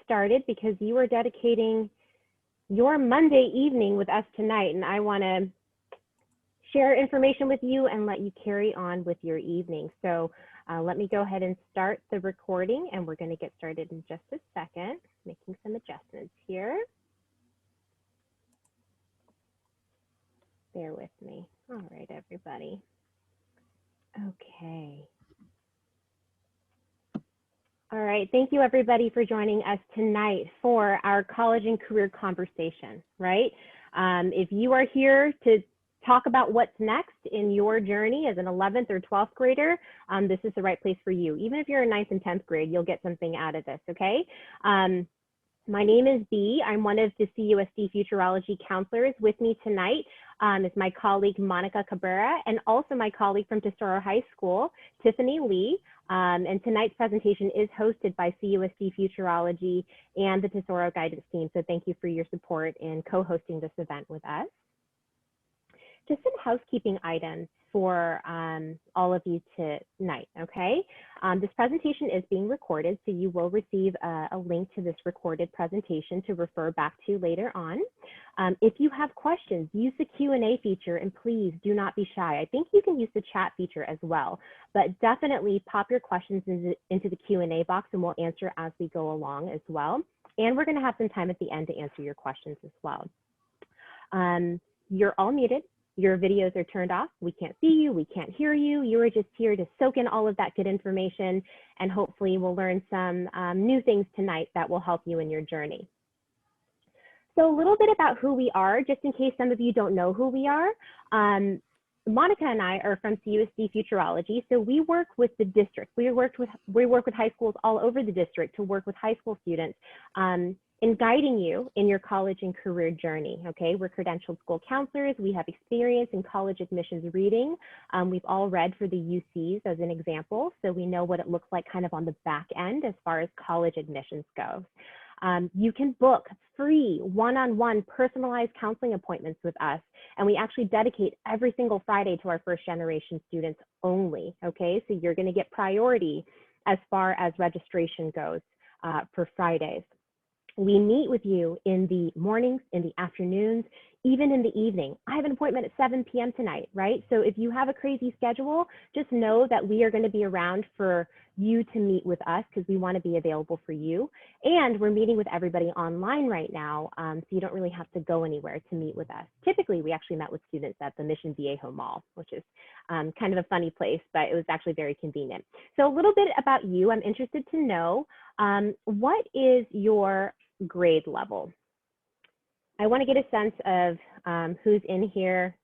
started because you are dedicating your Monday evening with us tonight, and I want to share information with you and let you carry on with your evening. So let me go ahead and start the recording, and we're going to get started in just a second, making some adjustments here. Bear with me. All right, everybody. Okay. All right, thank you everybody for joining us tonight for our college and career conversation, right? If you are here to talk about what's next in your journey as an 11th or 12th grader, this is the right place for you. Even if you're in 9th and 10th grade, you'll get something out of this, okay? My name is Bea. I'm one of the CUSD-Futureology counselors. With me tonight is my colleague, Monica Cabrera, and also my colleague from Tesoro High School, Tiffany Lee. And tonight's presentation is hosted by CUSD-Futureology and the Tesoro Guidance team. So thank you for your support in co-hosting this event with us. Just some housekeeping items for all of you tonight, okay? This presentation is being recorded, so you will receive a link to this recorded presentation to refer back to later on. If you have questions, use the Q&A feature, and please do not be shy. I think you can use the chat feature as well, but definitely pop your questions into the Q&A box, and we'll answer as we go along as well. And we're gonna have some time at the end to answer your questions as well. You're all muted. Your videos are turned off. We can't see you, we can't hear you. You are just here to soak in all of that good information, and hopefully we'll learn some new things tonight that will help you in your journey. So a little bit about who we are, just in case some of you don't know who we are. Monica and I are from CUSD-Futureology, so we work with the district. We work with high schools all over the district to work with high school students in guiding you in your college and career journey, okay? We're credentialed school counselors. We have experience in college admissions reading. We've all read for the UCs as an example, so we know what it looks like kind of on the back end as far as college admissions goes. You can book free one-on-one personalized counseling appointments with us, and we actually dedicate every single Friday to our first generation students only, okay? So you're gonna get priority as far as registration goes for Fridays. We meet with you in the mornings, in the afternoons, even in the evening. I have an appointment at 7 p.m. tonight, right? So if you have a crazy schedule, just know that we are going to be around for you to meet with us because we want to be available for you. And we're meeting with everybody online right now, so you don't really have to go anywhere to meet with us. Typically, we actually met with students at the Mission Viejo Mall, which is kind of a funny place, but it was actually very convenient. So a little bit about you. I'm interested to know, what is your grade level? I want to get a sense of who's in here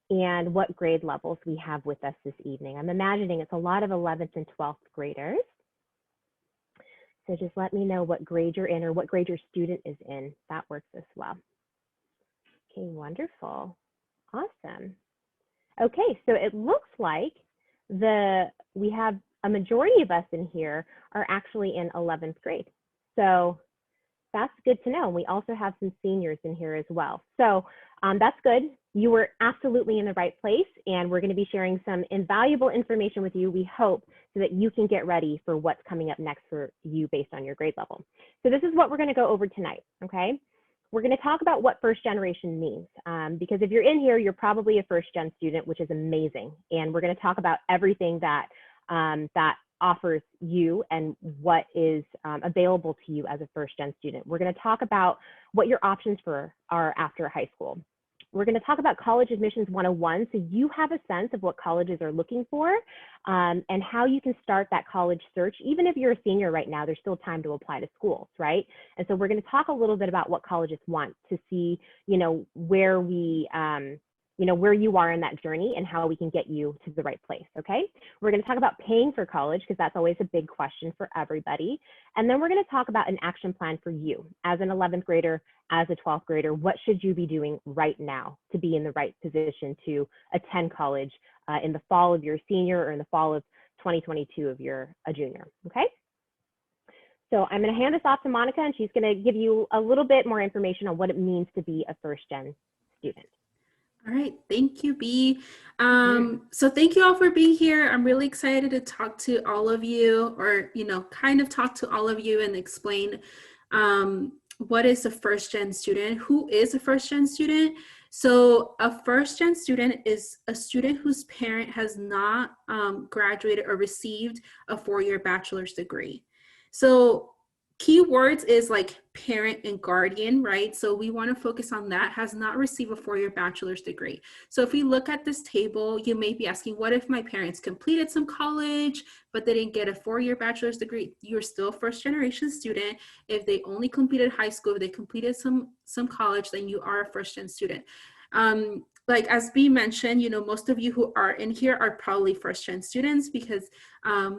and what grade levels we have with us this evening. I'm imagining it's a lot of 11th and 12th graders. So just let me know what grade you're in or what grade your student is in. That works as well. Okay, wonderful. Awesome. Okay, so it looks like we have a majority of us in here are actually in 11th grade. So that's good to know. We also have some seniors in here as well. So that's good. You were absolutely in the right place, and we're going to be sharing some invaluable information with you, we hope, so that you can get ready for what's coming up next for you based on your grade level. So this is what we're going to go over tonight, okay? We're going to talk about what first generation means, because if you're in here, you're probably a first gen student, which is amazing. And we're going to talk about everything that offers you and what is available to you as a first gen student. We're going to talk about what your options are after high school. We're going to talk about college admissions 101, so you have a sense of what colleges are looking for and how you can start that college search. Even if you're a senior right now, there's still time to apply to schools, right? And so we're going to talk a little bit about what colleges want to see, where we where you are in that journey and how we can get you to the right place, okay? We're going to talk about paying for college because that's always a big question for everybody. And then we're going to talk about an action plan for you as an 11th grader, as a 12th grader. What should you be doing right now to be in the right position to attend college in the fall of your senior or in the fall of 2022 if you're a junior, okay? So I'm going to hand this off to Monica, and she's going to give you a little bit more information on what it means to be a first-gen student. All right, thank you, Bea. So thank you all for being here. I'm really excited to talk to all of you, or kind of talk to all of you and explain What is a first-gen student? Who is a first-gen student? So a first-gen student is a student whose parent has not graduated or received a four-year bachelor's degree. So keywords is like parent and guardian, right? So we want to focus on that, has not received a four-year bachelor's degree. So if we look at this table, you may be asking, what if my parents completed some college, but they didn't get a four-year bachelor's degree? You're still a first-generation student. If they only completed high school, if they completed some college, then you are a first-gen student. Like as B mentioned, you know, most of you who are in here are probably first-gen students, because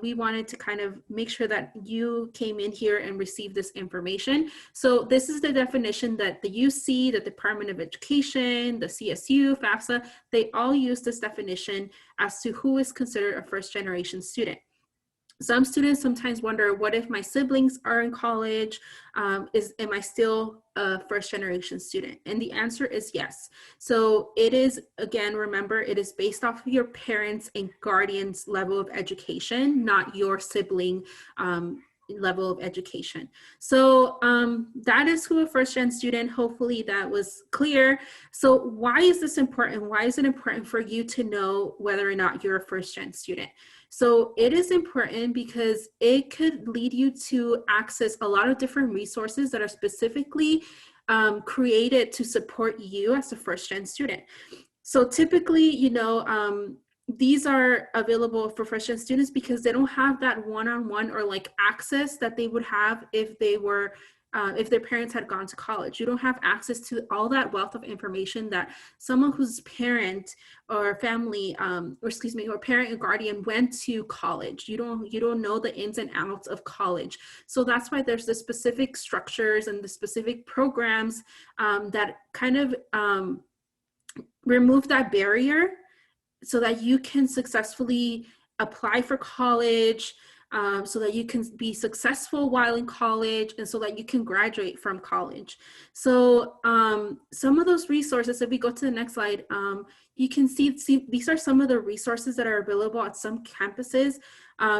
we wanted to kind of make sure that you came in here and received this information. So this is the definition that the UC, the Department of Education, the CSU, FAFSA, they all use this definition as to who is considered a first-generation student. Some students sometimes wonder, what if my siblings are in college? Am I still a first-generation student? And the answer is yes. So it is, again, remember, it is based off of your parents' and guardians' level of education, not your sibling level of education. So that is who a first-gen student, hopefully that was clear. So why is this important? Why is it important for you to know whether or not you're a first-gen student? So it is important because it could lead you to access a lot of different resources that are specifically created to support you as a first-gen student. So typically, you know, these are available for first-gen students because they don't have that one-on-one or like access that they would have if they were if their parents had gone to college. You don't have access to all that wealth of information that someone whose parent or family, or excuse me, or parent and guardian went to college. You don't know the ins and outs of college. So that's why there's the specific structures and the specific programs that kind of remove that barrier so that you can successfully apply for college, so that you can be successful while in college, and so that you can graduate from college. So some of those resources, if we go to the next slide, you can see these are some of the resources that are available at some campuses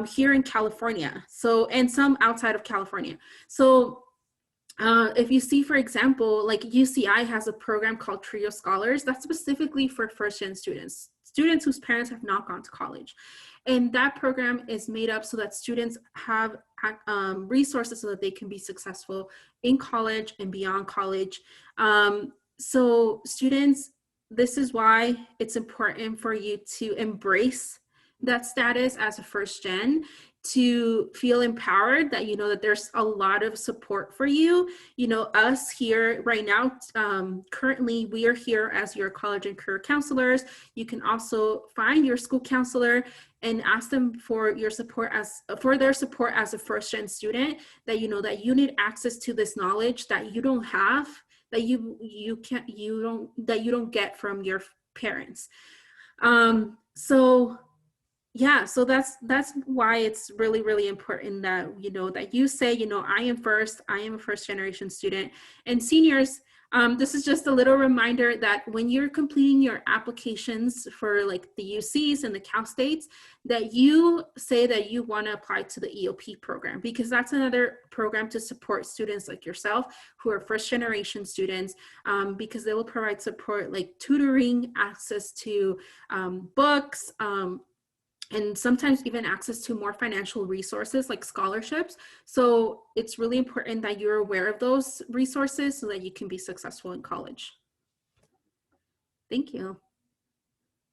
here in California, so, and some outside of California. So if you see, for example, like UCI has a program called Trio Scholars that's specifically for first-gen students whose parents have not gone to college. And that program is made up so that students have resources so that they can be successful in college and beyond college. So students, this is why it's important for you to embrace that status as a first gen, to feel empowered, that you know that there's a lot of support for you. You know, us here right now, currently we are here as your college and career counselors. You can also find your school counselor and ask them for your support for their support as a first gen student, that you know that you need access to this knowledge that you don't have, that you don't get from your parents. So yeah, so that's why it's really, really important that, you know, that you say, you know, I am a first generation student. And seniors, this is just a little reminder that when you're completing your applications for like the UCs and the Cal States, that you say that you want to apply to the EOP program, because that's another program to support students like yourself who are first generation students, because they will provide support like tutoring, access to books, and sometimes even access to more financial resources like scholarships. So it's really important that you're aware of those resources so that you can be successful in college. Thank you.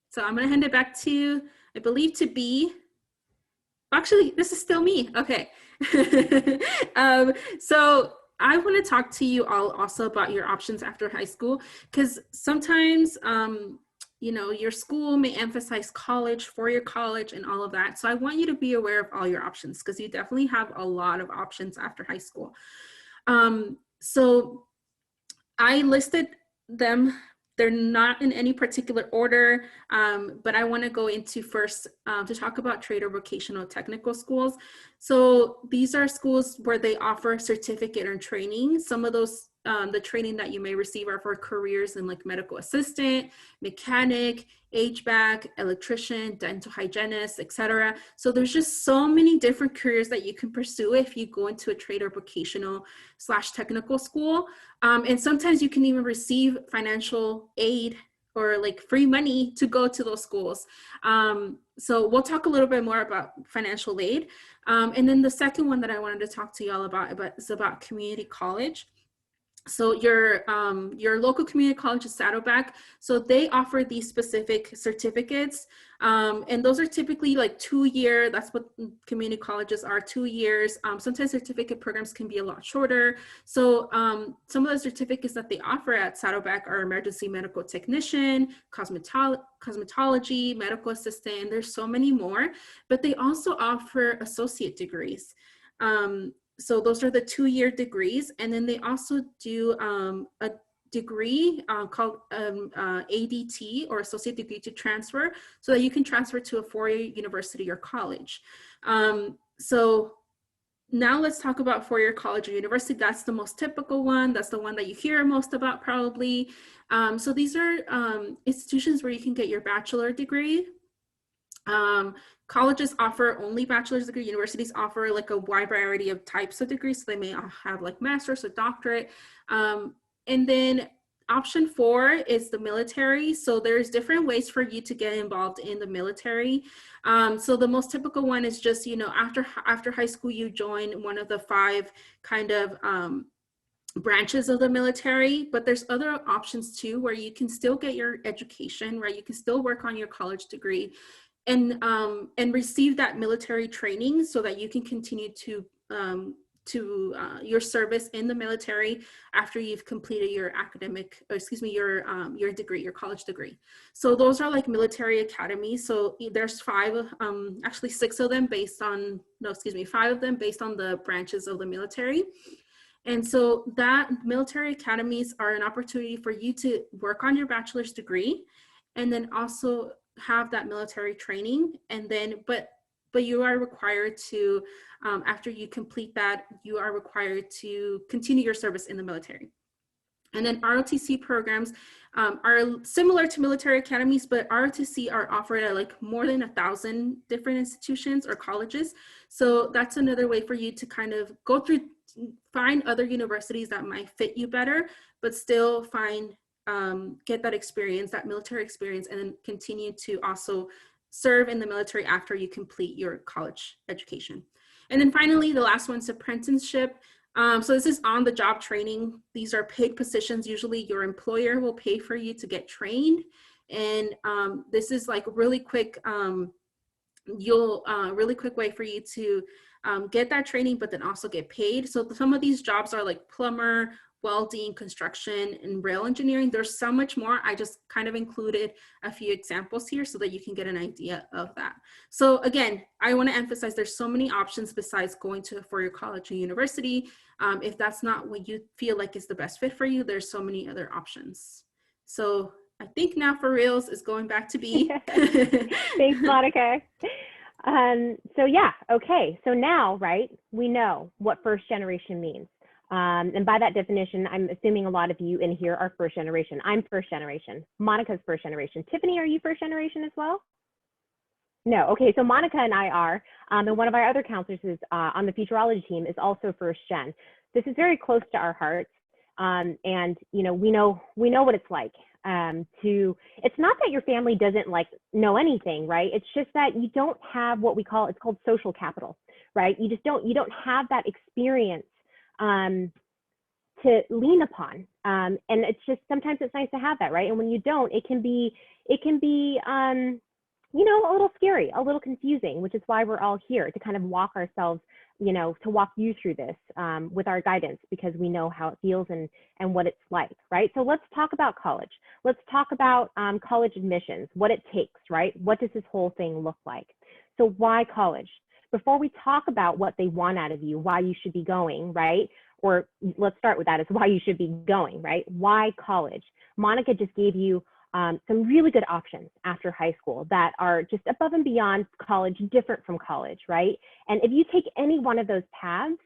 So I'm going to hand it back to, I believe, to B. Actually, this is still me. Okay. So I want to talk to you all also about your options after high school, because sometimes, you know, your school may emphasize college, four-year college and all of that. So I want you to be aware of all your options, because you definitely have a lot of options after high school. So I listed them. They're not in any particular order, but I want to go into first to talk about trade or vocational technical schools. So these are schools where they offer certificate or training. Some of those the training that you may receive are for careers in like medical assistant, mechanic, HVAC, electrician, dental hygienist, etc. So there's just so many different careers that you can pursue if you go into a trade or vocational / technical school. And sometimes you can even receive financial aid or like free money to go to those schools. So we'll talk a little bit more about financial aid. And then the second one that I wanted to talk to y'all about is about community college. So your local community college is Saddleback. So they offer these specific certificates. And those are typically like 2-year, that's what community colleges are, 2 years. Sometimes certificate programs can be a lot shorter. So some of the certificates that they offer at Saddleback are emergency medical technician, cosmetology, medical assistant, there's so many more, but they also offer associate degrees. So those are the 2-year degrees. And then they also do a degree called ADT, or Associate Degree to Transfer, so that you can transfer to a 4-year university or college. So now let's talk about 4-year college or university. That's the most typical one. That's the one that you hear most about probably. So these are institutions where you can get your bachelor degree. Colleges offer only bachelor's degree. Universities offer like a wide variety of types of degrees. So they may have like master's or doctorate. And then option 4 is the military. So there's different ways for you to get involved in the military. So the most typical one is just, you know, after high school, you join one of the 5 kind of branches of the military, but there's other options too, where you can still get your education, right? You can still work on your college degree and receive that military training so that you can continue to your service in the military after you've completed your your degree, your college degree. So those are like military academies. So there's 5, actually 6 of them based on, 5 of them based on the branches of the military. And so that military academies are an opportunity for you to work on your bachelor's degree and then also have that military training. And then, but you are required to, after you complete that, you are required to continue your service in the military. And then ROTC programs are similar to military academies, but ROTC are offered at like more than 1,000 different institutions or colleges. So that's another way for you to kind of go through, find other universities that might fit you better, but still get that experience, that military experience, and then continue to also serve in the military after you complete your college education. And then finally, the last one's apprenticeship. So this is on-the-job training. These are paid positions. Usually your employer will pay for you to get trained. And this is like really quick, really quick way for you to get that training, but then also get paid. So some of these jobs are like plumber, welding, construction, and rail engineering. There's so much more. I just kind of included a few examples here so that you can get an idea of that. So again, I want to emphasize there's so many options besides going to a 4-year college or university. If that's not what you feel like is the best fit for you, there's so many other options. So I think now for reals is going back to B. Thanks, Monica. So yeah, okay. So now, right, we know what first generation means. And by that definition, I'm assuming a lot of you in here are first generation. I'm first generation. Monica's first generation. Tiffany, are you first generation as well? No. Okay. So Monica and I are, and one of our other counselors is on the Futureology team is also first gen. This is very close to our hearts. And you know, we know what it's like it's not that your family doesn't like know anything, right? It's just that you don't have what we call, it's called social capital, right? You don't have that experience to lean upon. And it's just, sometimes it's nice to have that, right? And when you don't, it can be, you know, a little scary, a little confusing, which is why we're all here to kind of walk ourselves, you know, to walk you through this with our guidance, because we know how it feels and what it's like, right? So let's talk about college. Let's talk about college admissions, what it takes, right? What does this whole thing look like? So why college? Before we talk about what they want out of you, why you should be going, right? Or let's start with that, is why you should be going, right? Why college? Monica just gave you some really good options after high school that are just above and beyond college, different from college, right? And if you take any one of those paths,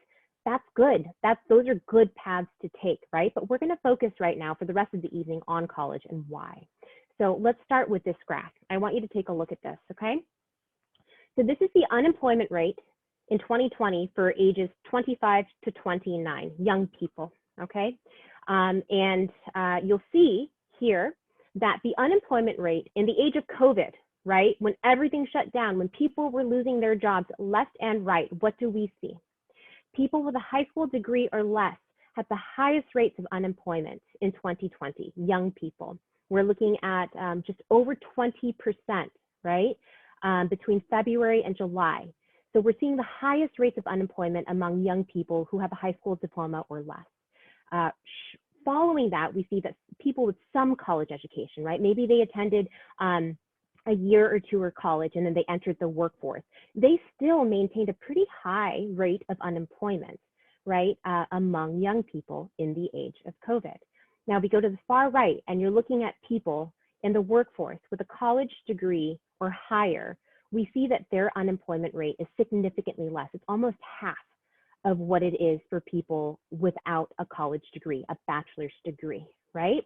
that's good. Those are good paths to take, right? But we're going to focus right now for the rest of the evening on college and why. So let's start with this graph. I want you to take a look at this, okay? So this is the unemployment rate in 2020 for ages 25 to 29, young people, okay? You'll see here that the unemployment rate in the age of COVID, right, when everything shut down, when people were losing their jobs left and right, what do we see? People with a high school degree or less had the highest rates of unemployment in 2020, young people. We're looking at just over 20%, right, between February and July. So we're seeing the highest rates of unemployment among young people who have a high school diploma or less. Following that, we see that people with some college education, right, maybe they attended a year or two of college and then they entered the workforce, they still maintained a pretty high rate of unemployment, right, among young people in the age of COVID. Now we go to the far right and you're looking at people in the workforce with a college degree or higher, we see that their unemployment rate is significantly less. It's almost half of what it is for people without a college degree, a bachelor's degree, right?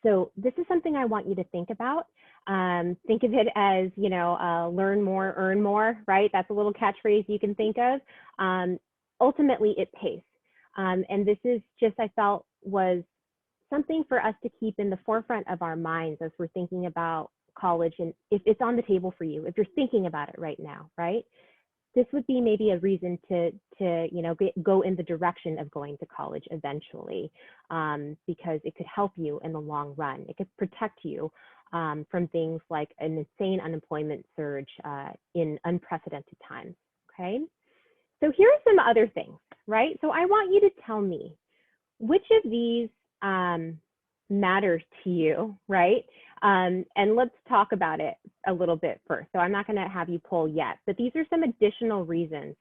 So this is something I want you to think about. Think of it as, you know, learn more, earn more, right? That's a little catchphrase you can think of. Ultimately, it pays. And this is just, I felt, was something for us to keep in the forefront of our minds as we're thinking about college. And if it's on the table for you, if you're thinking about it right now, right? This would be maybe a reason to you know, go in the direction of going to college eventually, because it could help you in the long run. It could protect you from things like an insane unemployment surge in unprecedented times, okay? So here are some other things, right? So I want you to tell me, which of these matters to you, right? And let's talk about it a little bit first. So I'm not going to have you poll yet, but these are some additional reasons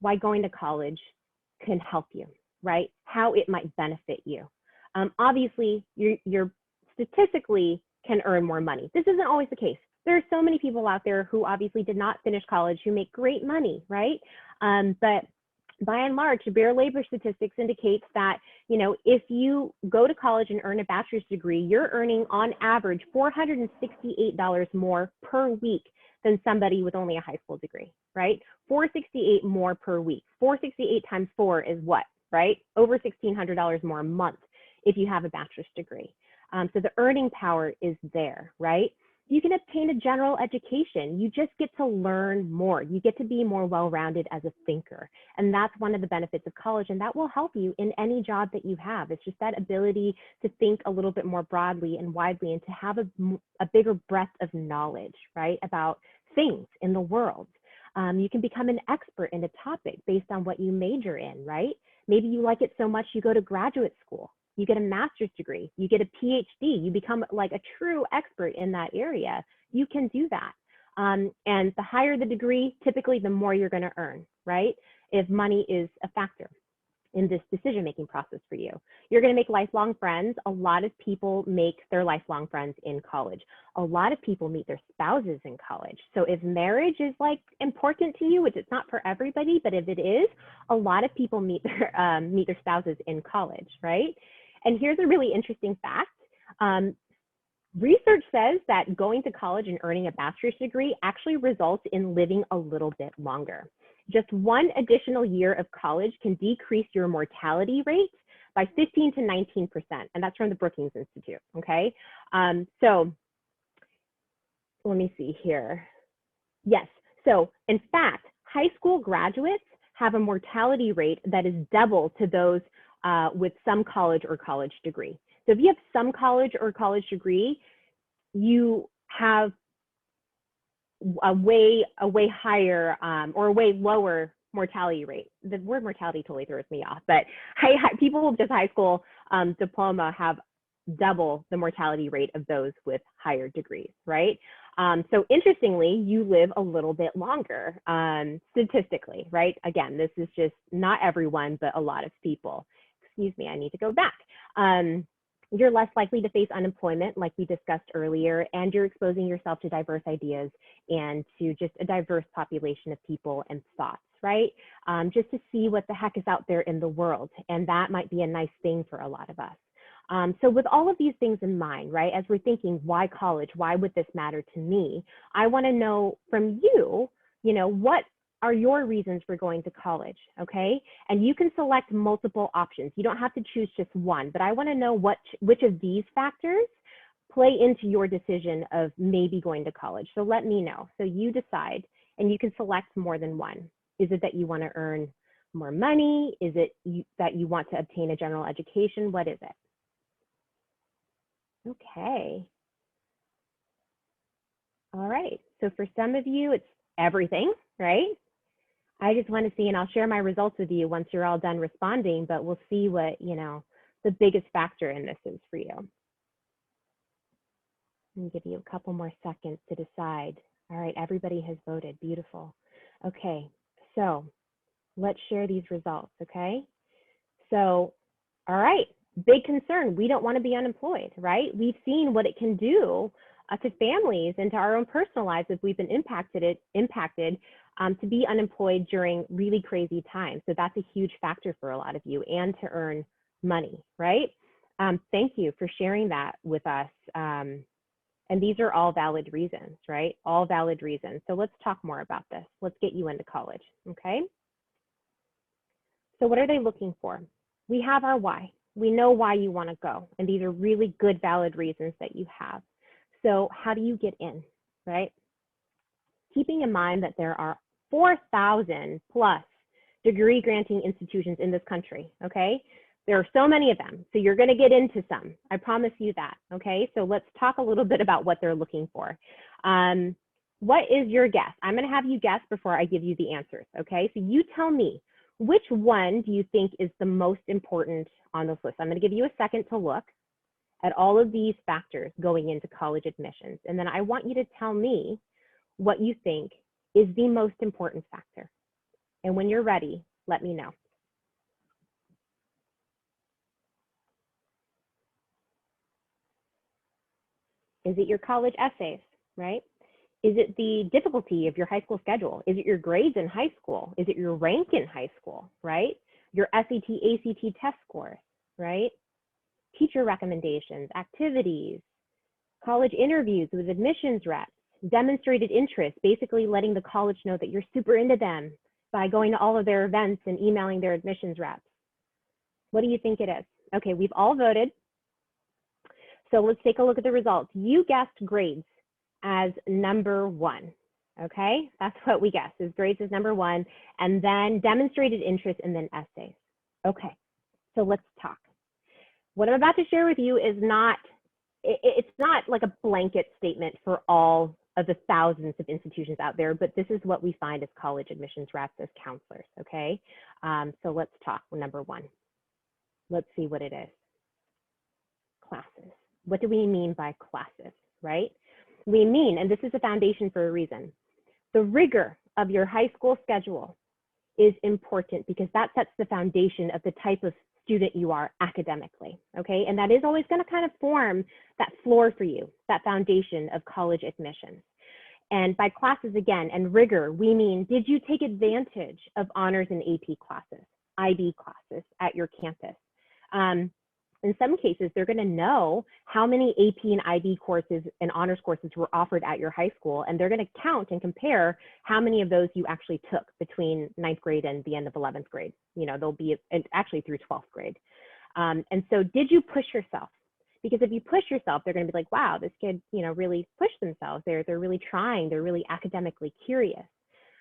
why going to college can help you, right? How it might benefit you. Obviously, you're statistically can earn more money. This isn't always the case. There are so many people out there who obviously did not finish college who make great money, right? But by and large, Bureau of Labor Statistics indicates that, you know, if you go to college and earn a bachelor's degree, you're earning on average $468 more per week than somebody with only a high school degree, right? $468 more per week. 468 times 4 is what, right? Over $1,600 more a month if you have a bachelor's degree. So the earning power is there, right? You can obtain a general education. You just get to learn more. You get to be more well-rounded as a thinker. And that's one of the benefits of college. And that will help you in any job that you have. It's just that ability to think a little bit more broadly and widely and to have a bigger breadth of knowledge, right, about things in the world. You can become an expert in a topic based on what you major in, right? Maybe you like it so much you go to graduate school. You get a master's degree, you get a PhD, you become like a true expert in that area. You can do that. And the higher the degree, typically the more you're going to earn, right? If money is a factor in this decision-making process for you. You're going to make lifelong friends. A lot of people make their lifelong friends in college. A lot of people meet their spouses in college. So if marriage is like important to you, which it's not for everybody, but if it is, a lot of people meet their spouses in college, right? And here's a really interesting fact. Research says that going to college and earning a bachelor's degree actually results in living a little bit longer. Just one additional year of college can decrease your mortality rate by 15 to 19%, and that's from the Brookings Institute, okay? So let me see here. Yes, so in fact, high school graduates have a mortality rate that is double to those with some college or college degree. So if you have some college or college degree, you have a way higher or a way lower mortality rate. The word mortality totally throws me off, but people with just high school diploma have double the mortality rate of those with higher degrees, right? So interestingly, you live a little bit longer statistically, right? Again, this is just not everyone, but a lot of people. Excuse me, I need to go back. You're less likely to face unemployment, like we discussed earlier, and you're exposing yourself to diverse ideas and to just a diverse population of people and thoughts, right? Just to see what the heck is out there in the world. And that might be a nice thing for a lot of us. So with all of these things in mind, right, as we're thinking, why college? Why would this matter to me? I want to know from you, what are your reasons for going to college, okay? And you can select multiple options. You don't have to choose just one, but I want to know which of these factors play into your decision of maybe going to college. So let me know. So you decide, and you can select more than one. Is it that you want to earn more money? Is it that you want to obtain a general education? What is it? Okay. All right. So for some of you, it's everything, right? I just want to see, and I'll share my results with you once you're all done responding, but we'll see what, the biggest factor in this is for you. Let me give you a couple more seconds to decide. All right, everybody has voted. Beautiful. Okay, so let's share these results, okay? So, all right, big concern. We don't want to be unemployed, right? We've seen what it can do to families and to our own personal lives if we've been impacted to be unemployed during really crazy times. So that's a huge factor for a lot of you, and to earn money, right? Thank you for sharing that with us. And these are all valid reasons, right? All valid reasons. So let's talk more about this. Let's get you into college, okay? So what are they looking for? We have our why. We know why you want to go. And these are really good, valid reasons that you have. So how do you get in, right? Keeping in mind that there are 4,000 plus degree granting institutions in this country, okay? There are so many of them, so you're going to get into some. I promise you that, okay? So let's talk a little bit about what they're looking for. What is your guess? I'm going to have you guess before I give you the answers, okay? So you tell me, which one do you think is the most important on this list? I'm going to give you a second to look at all of these factors going into college admissions, and then I want you to tell me what you think is the most important factor. And when you're ready, let me know. Is it your college essays, right? Is it the difficulty of your high school schedule? Is it your grades in high school? Is it your rank in high school, right? Your SAT, ACT test scores, right? Teacher recommendations, activities, college interviews with admissions reps, demonstrated interest, basically letting the college know that you're super into them by going to all of their events and emailing their admissions reps. What do you think it is? Okay, we've all voted. So let's take a look at the results. You guessed grades as number one, okay? That's what we guessed, is grades as number one, and then demonstrated interest, and then essays. Okay, so let's talk. What I'm about to share with you is it's not like a blanket statement for all of the thousands of institutions out there, but this is what we find as college admissions reps, as counselors, okay? So let's talk, number one. Let's see what it is. Classes. What do we mean by classes, right? We mean, and this is a foundation for a reason, the rigor of your high school schedule is important because that sets the foundation of the type of student you are academically, okay? And that is always going to kind of form that floor for you, that foundation of college admissions. And by classes, again, and rigor, we mean, did you take advantage of honors and AP classes, IB classes at your campus? In some cases, they're going to know how many AP and IB courses and honors courses were offered at your high school, and they're going to count and compare how many of those you actually took between 9th grade and the end of 11th grade. They'll be actually through 12th grade. And so did you push yourself? Because if you push yourself, they're going to be like, wow, this kid, really pushed themselves. They're really trying. They're really academically curious.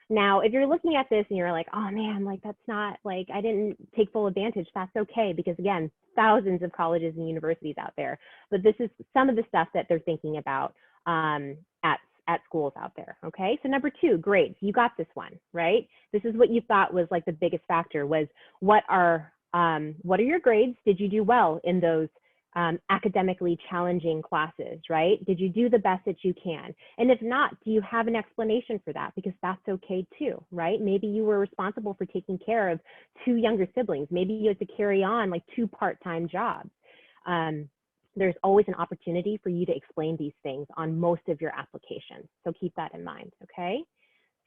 Now, if you're looking at this and you're like, oh man, like that's not, like I didn't take full advantage, that's okay. Because again, thousands of colleges and universities out there, but this is some of the stuff that they're thinking about at schools out there, okay? So number two, grades, you got this one, right? This is what you thought was like the biggest factor was what are your grades? Did you do well in those academically challenging classes, right? Did you do the best that you can? And if not, do you have an explanation for that? Because that's okay too, right? Maybe you were responsible for taking care of 2 younger siblings. Maybe you had to carry on like 2 part-time jobs. there's always an opportunity for you to explain these things on most of your applications. So keep that in mind, okay?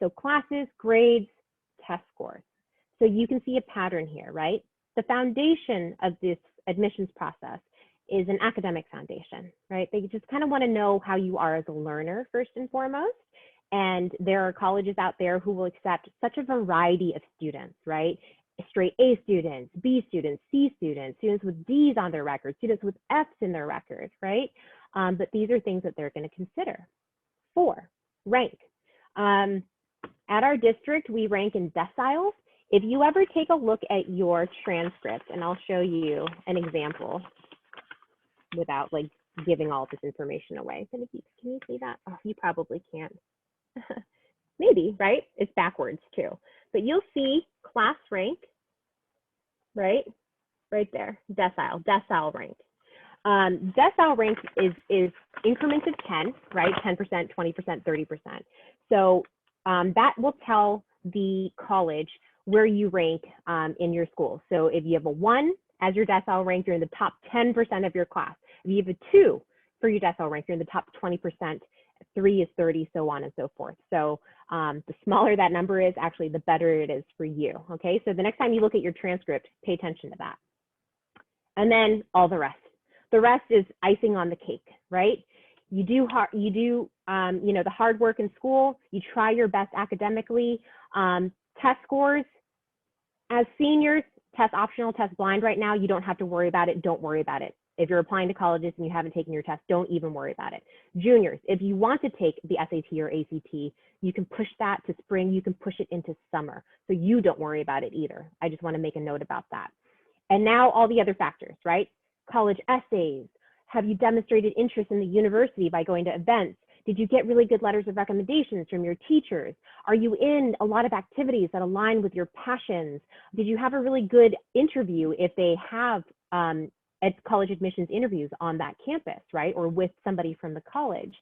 So classes, grades, test scores. So you can see a pattern here, right? The foundation of this admissions process is an academic foundation, right? They just kind of want to know how you are as a learner first and foremost. And there are colleges out there who will accept such a variety of students, right? Straight A students, B students, C students, students with D's on their record, students with F's in their record, right? But these are things that they're going to consider. 4, rank. At our district, we rank in deciles. If you ever take a look at your transcript, and I'll show you an example without like giving all this information away. Can you see that? Oh, you probably can't. Maybe, right? It's backwards too. But you'll see class rank, right? Right there, decile rank. Decile rank is increments of 10, right? 10%, 20%, 30%. So that will tell the college where you rank in your school. So if you have a 1 as your decile rank, you're in the top 10% of your class. If you have a 2 for your decile rank, you're in the top 20%. 3 is 30, so on and so forth. So the smaller that number is, actually, the better it is for you. Okay, so the next time you look at your transcript, pay attention to that. And then all the rest. The rest is icing on the cake, right? You do the hard work in school. You try your best academically. Test scores, as seniors, test optional, test blind right now. You don't have to worry about it. Don't worry about it. If you're applying to colleges and you haven't taken your test, don't even worry about it. Juniors, if you want to take the SAT or ACT, you can push that to spring. You can push it into summer. So you don't worry about it either. I just want to make a note about that. And now all the other factors, right? College essays. Have you demonstrated interest in the university by going to events? Did you get really good letters of recommendations from your teachers? Are you in a lot of activities that align with your passions? Did you have a really good interview if they have at college admissions interviews on that campus, right? Or with somebody from the college.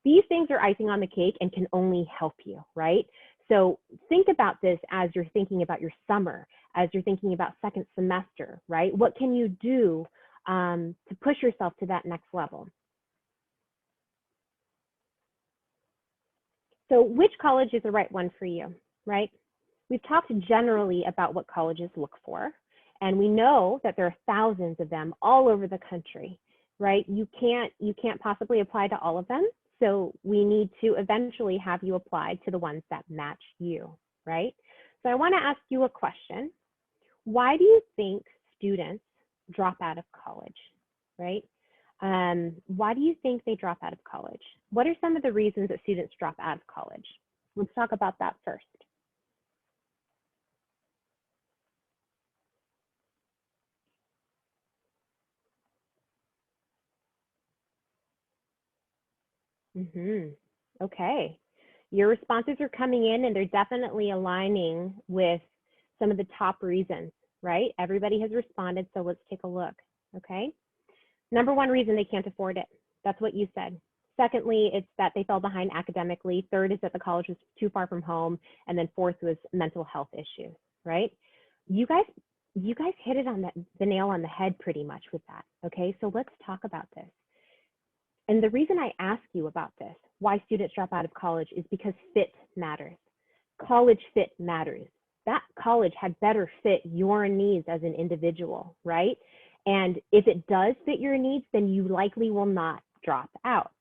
These things are icing on the cake and can only help you, right? So think about this as you're thinking about your summer, as you're thinking about second semester, right? What can you do to push yourself to that next level? So which college is the right one for you, right? We've talked generally about what colleges look for. And we know that there are thousands of them all over the country, right? You can't possibly apply to all of them. So we need to eventually have you apply to the ones that match you, right? So I want to ask you a question. Why do you think students drop out of college, right? Why do you think they drop out of college? What are some of the reasons that students drop out of college? Let's talk about that first. Okay. Your responses are coming in and they're definitely aligning with some of the top reasons, right? Everybody has responded, so let's take a look, okay? Number 1 reason, they can't afford it. That's what you said. Secondly, it's that they fell behind academically. Third is that the college was too far from home. And then 4th was mental health issues, right? You guys hit it on the nail on the head pretty much with that, okay? So let's talk about this. And the reason I ask you about this, why students drop out of college, is because fit matters. College fit matters. That college had better fit your needs as an individual, right? And if it does fit your needs, then you likely will not drop out.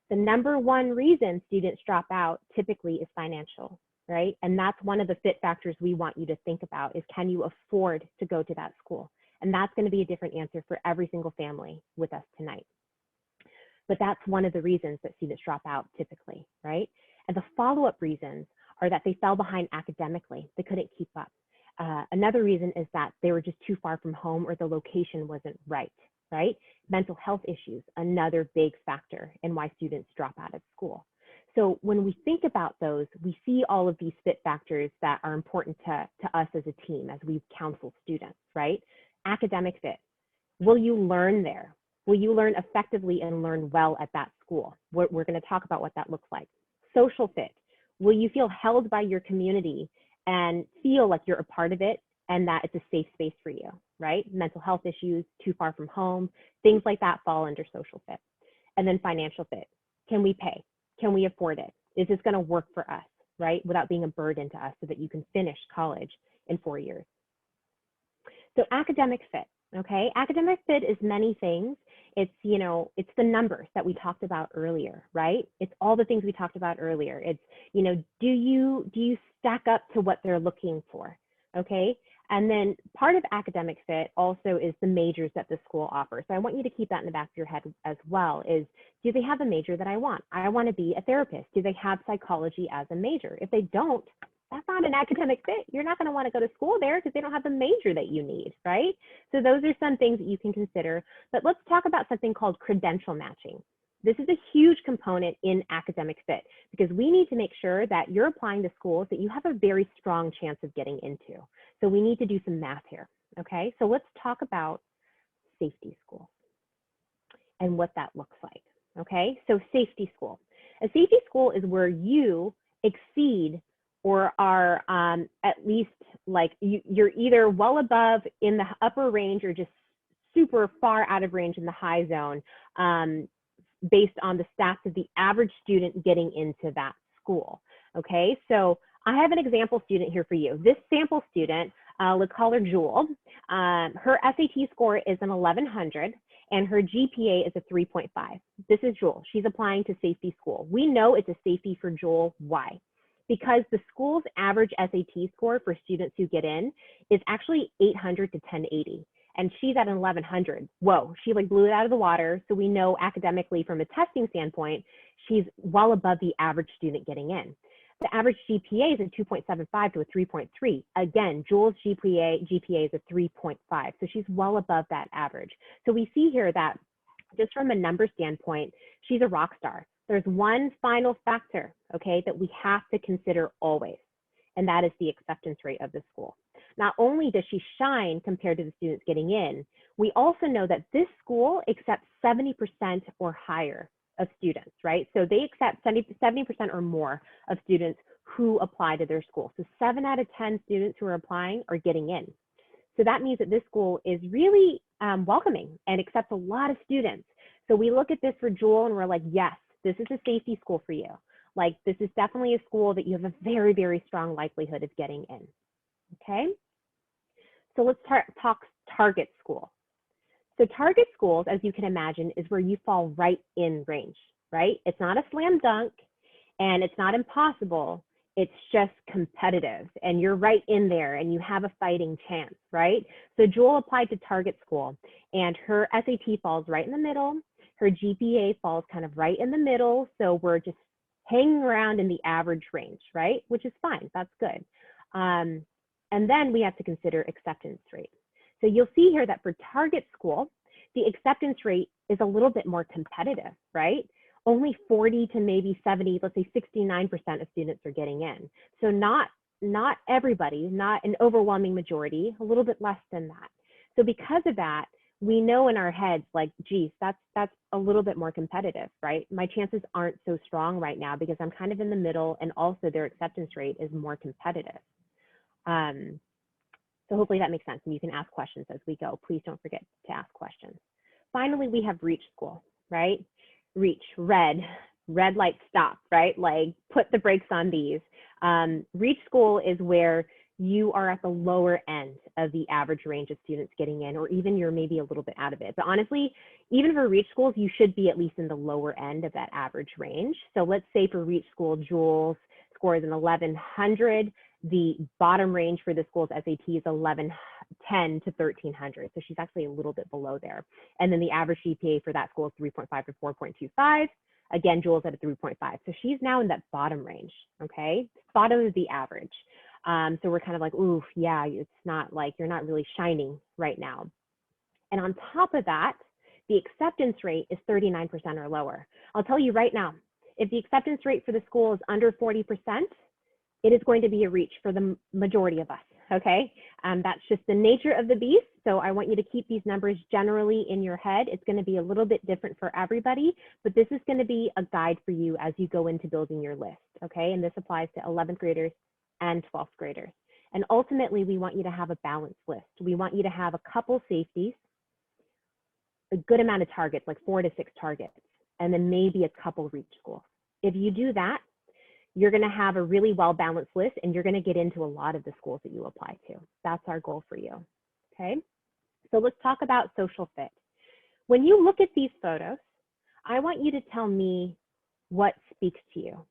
The number 1 reason students drop out typically is financial, right? And that's one of the fit factors we want you to think about is, can you afford to go to that school? And that's going to be a different answer for every single family with us tonight. But that's one of the reasons that students drop out typically, right? And the follow-up reasons are that they fell behind academically. They couldn't keep up. Another reason is that they were just too far from home or the location wasn't right? Mental health issues, another big factor in why students drop out of school. So when we think about those, we see all of these fit factors that are important to us as a team as we counsel students, right? Academic fit. Will you learn there? Will you learn effectively and learn well at that school? We're going to talk about what that looks like. Social fit. Will you feel held by your community and feel like you're a part of it and that it's a safe space for you, right? Mental health issues, too far from home, things like that fall under social fit. And then financial fit. Can we pay? Can we afford it? Is this going to work for us, right? Without being a burden to us so that you can finish college in 4 years. So academic fit, okay? Academic fit is many things. It's, it's the numbers that we talked about earlier, right? It's all the things we talked about earlier. It's, do you stack up to what they're looking for, okay? And then part of academic fit also is the majors that the school offers. So I want you to keep that in the back of your head as well, is do they have a major that I want? I want to be a therapist. Do they have psychology as a major? If they don't, that's not an academic fit. You're not going to want to go to school there because they don't have the major that you need, right? So those are some things that you can consider. But let's talk about something called credential matching. This is a huge component in academic fit because we need to make sure that you're applying to schools that you have a very strong chance of getting into. So we need to do some math here, okay? So let's talk about safety schools and what that looks like, okay? So safety school. A safety school is where you exceed or are at least like you're either well above in the upper range or just super far out of range in the high zone based on the stats of the average student getting into that school, okay? So I have an example student here for you. This sample student, let's call her Jewel. Her SAT score is an 1100 and her GPA is a 3.5. This is Jewel. She's applying to safety school. We know it's a safety for Jewel. Why? Because the school's average SAT score for students who get in is actually 800 to 1080. And she's at an 1100. Whoa, she like blew it out of the water. So we know academically from a testing standpoint, she's well above the average student getting in. The average GPA is a 2.75 to a 3.3. Again, Jules' GPA is a 3.5. So she's well above that average. So we see here that just from a number standpoint, she's a rock star. There's one final factor, okay, that we have to consider always, and that is the acceptance rate of the school. Not only does she shine compared to the students getting in, we also know that this school accepts 70% or higher of students, right? So they accept 70% or more of students who apply to their school. So 7 out of 10 students who are applying are getting in. So that means that this school is really welcoming and accepts a lot of students. So we look at this for Jewel and we're like, yes, this is a safety school for you. Like this is definitely a school that you have a very, very strong likelihood of getting in, okay? So let's talk target school. So target schools, as you can imagine, is where you fall right in range, right? It's not a slam dunk and it's not impossible. It's just competitive and you're right in there and you have a fighting chance, right? So Jewel applied to target school and her SAT falls right in the middle. Her GPA falls kind of right in the middle. So we're just hanging around in the average range, right? Which is fine, that's good. And then we have to consider acceptance rate. So you'll see here that for target school, the acceptance rate is a little bit more competitive, right? Only 40 to maybe 70, let's say 69% of students are getting in. So not everybody, not an overwhelming majority, a little bit less than that. So because of that, we know in our heads, like, geez, that's a little bit more competitive, right? My chances aren't so strong right now because I'm kind of in the middle and also their acceptance rate is more competitive. So hopefully that makes sense and you can ask questions as we go. Please don't forget to ask questions. Finally, we have reach school, right? Reach, red light stop, right? Like put the brakes on these. Reach school is where you are at the lower end of the average range of students getting in, or even you're maybe a little bit out of it. But honestly, even for reach schools, you should be at least in the lower end of that average range. So let's say for reach school, Jules scores an 1100. The bottom range for the school's SAT is 1110 to 1300. So she's actually a little bit below there. And then the average GPA for that school is 3.5 to 4.25. Again, Jules at a 3.5. So she's now in that bottom range, okay? Bottom of the average. So we're kind of like, ooh, yeah, it's not like you're not really shining right now. And on top of that, the acceptance rate is 39% or lower. I'll tell you right now, if the acceptance rate for the school is under 40%, it is going to be a reach for the majority of us, okay? That's just the nature of the beast. So I want you to keep these numbers generally in your head. It's going to be a little bit different for everybody, but this is going to be a guide for you as you go into building your list, okay? And this applies to 11th graders and 12th graders. And ultimately, we want you to have a balanced list. We want you to have a couple safeties, a good amount of targets, like 4 to 6 targets, and then maybe a couple reach schools. If you do that, you're going to have a really well-balanced list, and you're going to get into a lot of the schools that you apply to. That's our goal for you, okay? So let's talk about social fit. When you look at these photos, I want you to tell me what speaks to you.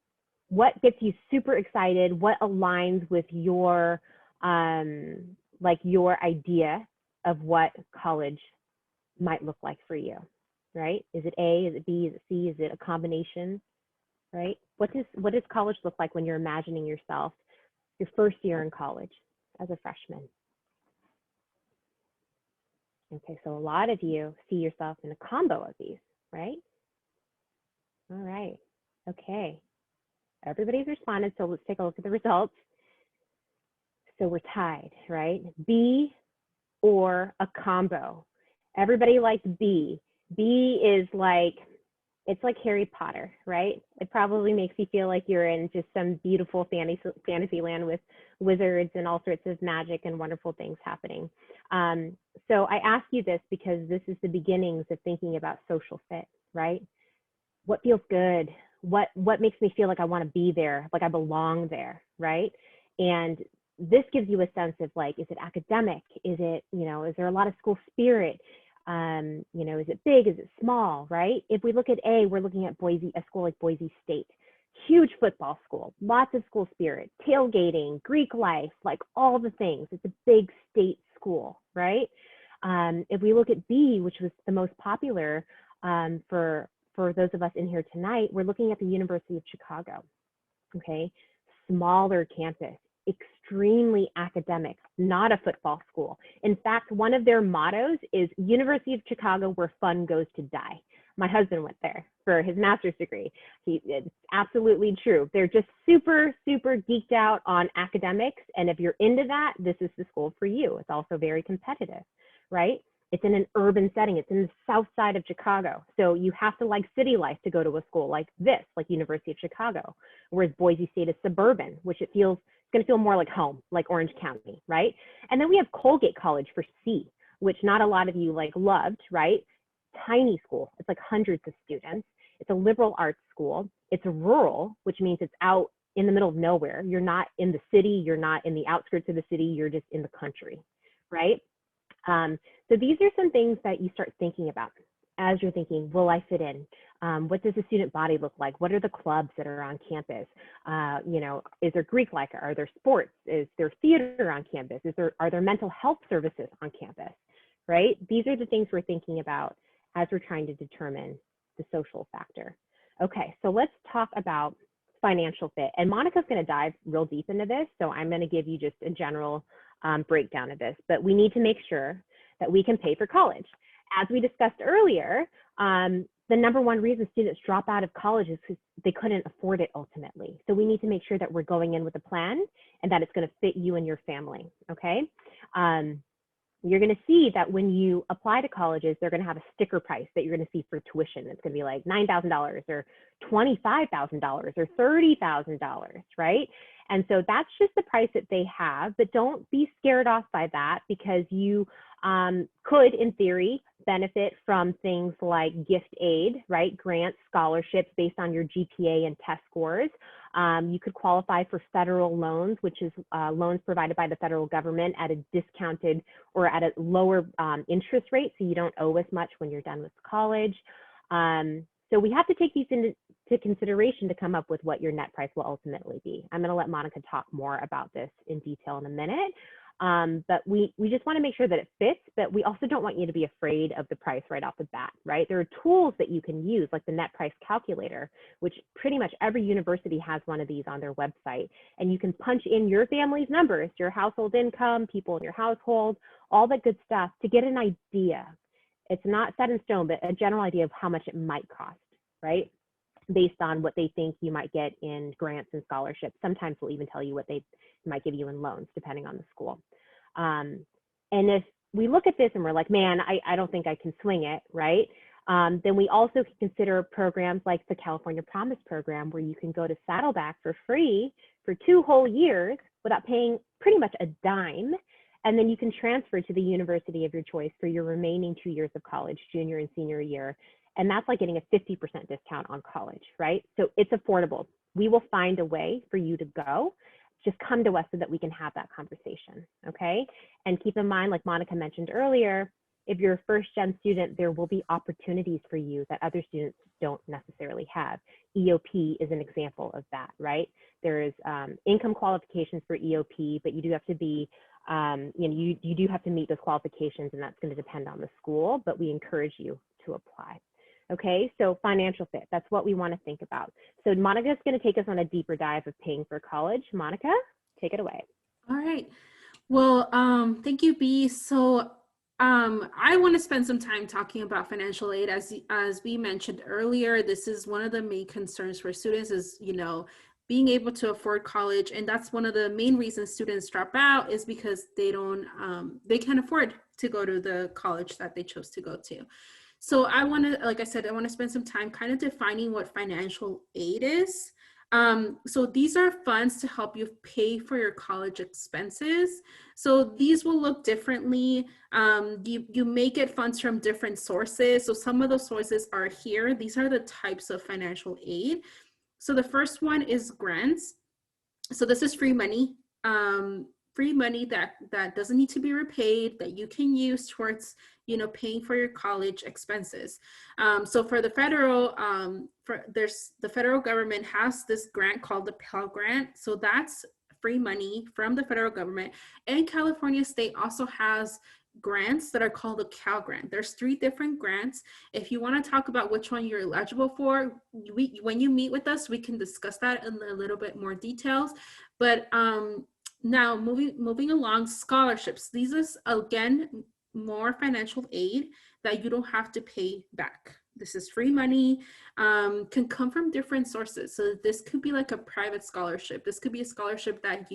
What gets you super excited? What aligns with your, your idea of what college might look like for you, right? Is it A, is it B, is it C, is it a combination, right? What does college look like when you're imagining yourself your first year in college as a freshman? Okay, so a lot of you see yourself in a combo of these, right? All right, okay. Everybody's responded, so let's take a look at the results. So we're tied, right? B or a combo. Everybody likes B. B is like, it's like Harry Potter, right? It probably makes you feel like you're in just some beautiful fantasy land with wizards and all sorts of magic and wonderful things happening. So I ask you this because this is the beginnings of thinking about social fit, right? What feels good? What makes me feel like I want to be there, like I belong there, right? And this gives you a sense of like, is it academic? Is it, is there a lot of school spirit? Is it big? Is it small, right? If we look at A, we're looking at Boise, a school like Boise State. Huge football school, lots of school spirit, tailgating, Greek life, like all the things. It's a big state school, right? If we look at B, which was the most popular for those of us in here tonight, we're looking at the University of Chicago, okay? Smaller campus, extremely academic, not a football school. In fact, one of their mottos is University of Chicago, where fun goes to die. My husband went there for his master's degree. It's absolutely true. They're just super, super geeked out on academics. And if you're into that, this is the school for you. It's also very competitive, right? It's in an urban setting. It's in the south side of Chicago. So you have to like city life to go to a school like this, like University of Chicago, whereas Boise State is suburban, which it's going to feel more like home, like Orange County, right? And then we have Colgate College for C, which not a lot of you loved, right? Tiny school. It's like hundreds of students. It's a liberal arts school. It's rural, which means it's out in the middle of nowhere. You're not in the city. You're not in the outskirts of the city. You're just in the country, right? So these are some things that you start thinking about as you're thinking, will I fit in? What does the student body look like? What are the clubs that are on campus? Is there Greek life? Are there sports? Is there theater on campus? Are there mental health services on campus, right? These are the things we're thinking about as we're trying to determine the social factor. Okay, so let's talk about financial fit. And Monica's going to dive real deep into this, so I'm going to give you just a general breakdown of this, but we need to make sure that we can pay for college. As we discussed earlier, the number one reason students drop out of college is because they couldn't afford it ultimately. So we need to make sure that we're going in with a plan and that it's going to fit you and your family, okay? You're going to see that when you apply to colleges, they're going to have a sticker price that you're going to see for tuition. It's going to be like $9,000 or $25,000 or $30,000, right? And so that's just the price that they have, but don't be scared off by that because you could, in theory, benefit from things like gift aid, right? Grants, scholarships based on your GPA and test scores. You could qualify for federal loans, which is loans provided by the federal government at a discounted or at a lower interest rate, so you don't owe as much when you're done with college. So we have to take these into consideration to come up with what your net price will ultimately be. I'm going to let Monica talk more about this in detail in a minute. But we just want to make sure that it fits, but we also don't want you to be afraid of the price right off the bat, right? There are tools that you can use, like the net price calculator, which pretty much every university has one of these on their website. And you can punch in your family's numbers, your household income, people in your household, all that good stuff to get an idea. It's not set in stone, but a general idea of how much it might cost, right? Based on what they think you might get in grants and scholarships. Sometimes they'll even tell you what they might give you in loans, depending on the school. And if we look at this and we're like, man, I don't think I can swing it, right? Then we also can consider programs like the California Promise Program, where you can go to Saddleback for free for 2 whole years without paying pretty much a dime. And then you can transfer to the university of your choice for your remaining 2 years of college, junior and senior year. And that's like getting a 50% discount on college, right? So it's affordable. We will find a way for you to go. Just come to us so that we can have that conversation, okay? And keep in mind, like Monica mentioned earlier, if you're a first-gen student, there will be opportunities for you that other students don't necessarily have. EOP is an example of that, right? There is income qualifications for EOP, but you do have to be, you do have to meet those qualifications, and that's going to depend on the school, but we encourage you to apply. Okay, so financial fit, that's what we want to think about. So Monica is going to take us on a deeper dive of paying for college. Monica, take it away. All right. Well, thank you, B. So I want to spend some time talking about financial aid. As we mentioned earlier, this is one of the main concerns for students is, being able to afford college. And that's one of the main reasons students drop out is because they can't afford to go to the college that they chose to go to. So I want to, like I said, I want to spend some time kind of defining what financial aid is. So these are funds to help you pay for your college expenses. So these will look differently. You may get funds from different sources. So some of the sources are here. These are the types of financial aid. So the first one is grants. So this is free money. Free money that doesn't need to be repaid, that you can use towards paying for your college expenses. So for the federal, the federal government has this grant called the Pell Grant. So that's free money from the federal government. And California State also has grants that are called the Cal Grant. There's 3 different grants. If you want to talk about which one you're eligible for, when you meet with us, we can discuss that in a little bit more details. But now moving along, scholarships. These is again more financial aid that you don't have to pay back. This is free money, can come from different sources. So this could be like a private scholarship. This could be a scholarship that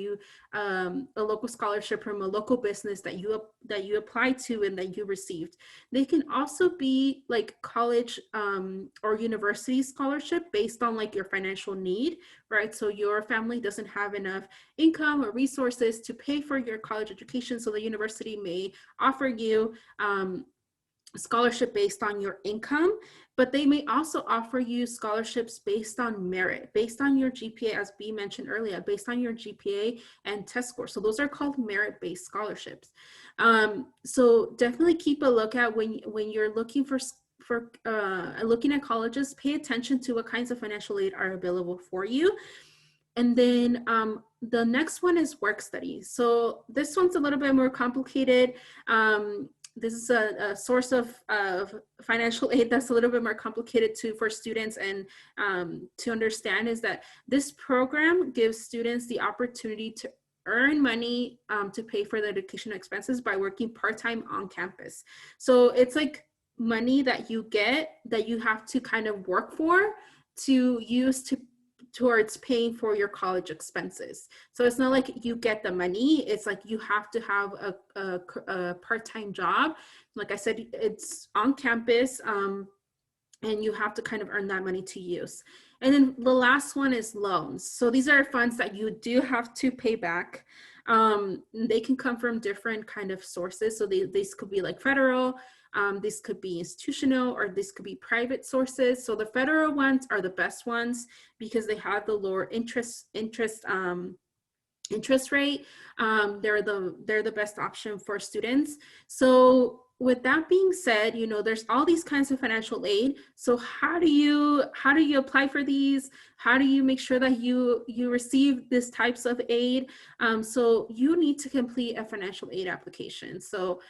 a local scholarship from a local business that you applied to and that you received. They can also be like college or university scholarship based on like your financial need, right? So your family doesn't have enough income or resources to pay for your college education. So the university may offer you scholarship based on your income, but they may also offer you scholarships based on merit, based on your GPA, as B mentioned earlier, based on your GPA and test score. So those are called merit-based scholarships. So definitely keep a lookout when you're looking for looking at colleges. Pay attention to what kinds of financial aid are available for you. And then the next one is work study. So this one's a little bit more complicated. This is a source of financial aid that's a little bit more complicated for students and to understand, is that this program gives students the opportunity to earn money to pay for their educational expenses by working part-time on campus. So it's like money that you get that you have to kind of work for to use towards paying for your college expenses. So it's not like you get the money, it's like you have to have a part-time job. Like I said, it's on campus and you have to kind of earn that money to use. And then the last one is loans. So these are funds that you do have to pay back. They can come from different kind of sources. So these could be like federal, this could be institutional, or this could be private sources. So the federal ones are the best ones because they have the lower interest rate. They're the best option for students. So with that being said, there's all these kinds of financial aid. So how do you apply for these? How do you make sure that you receive these types of aid? So you need to complete a financial aid application. So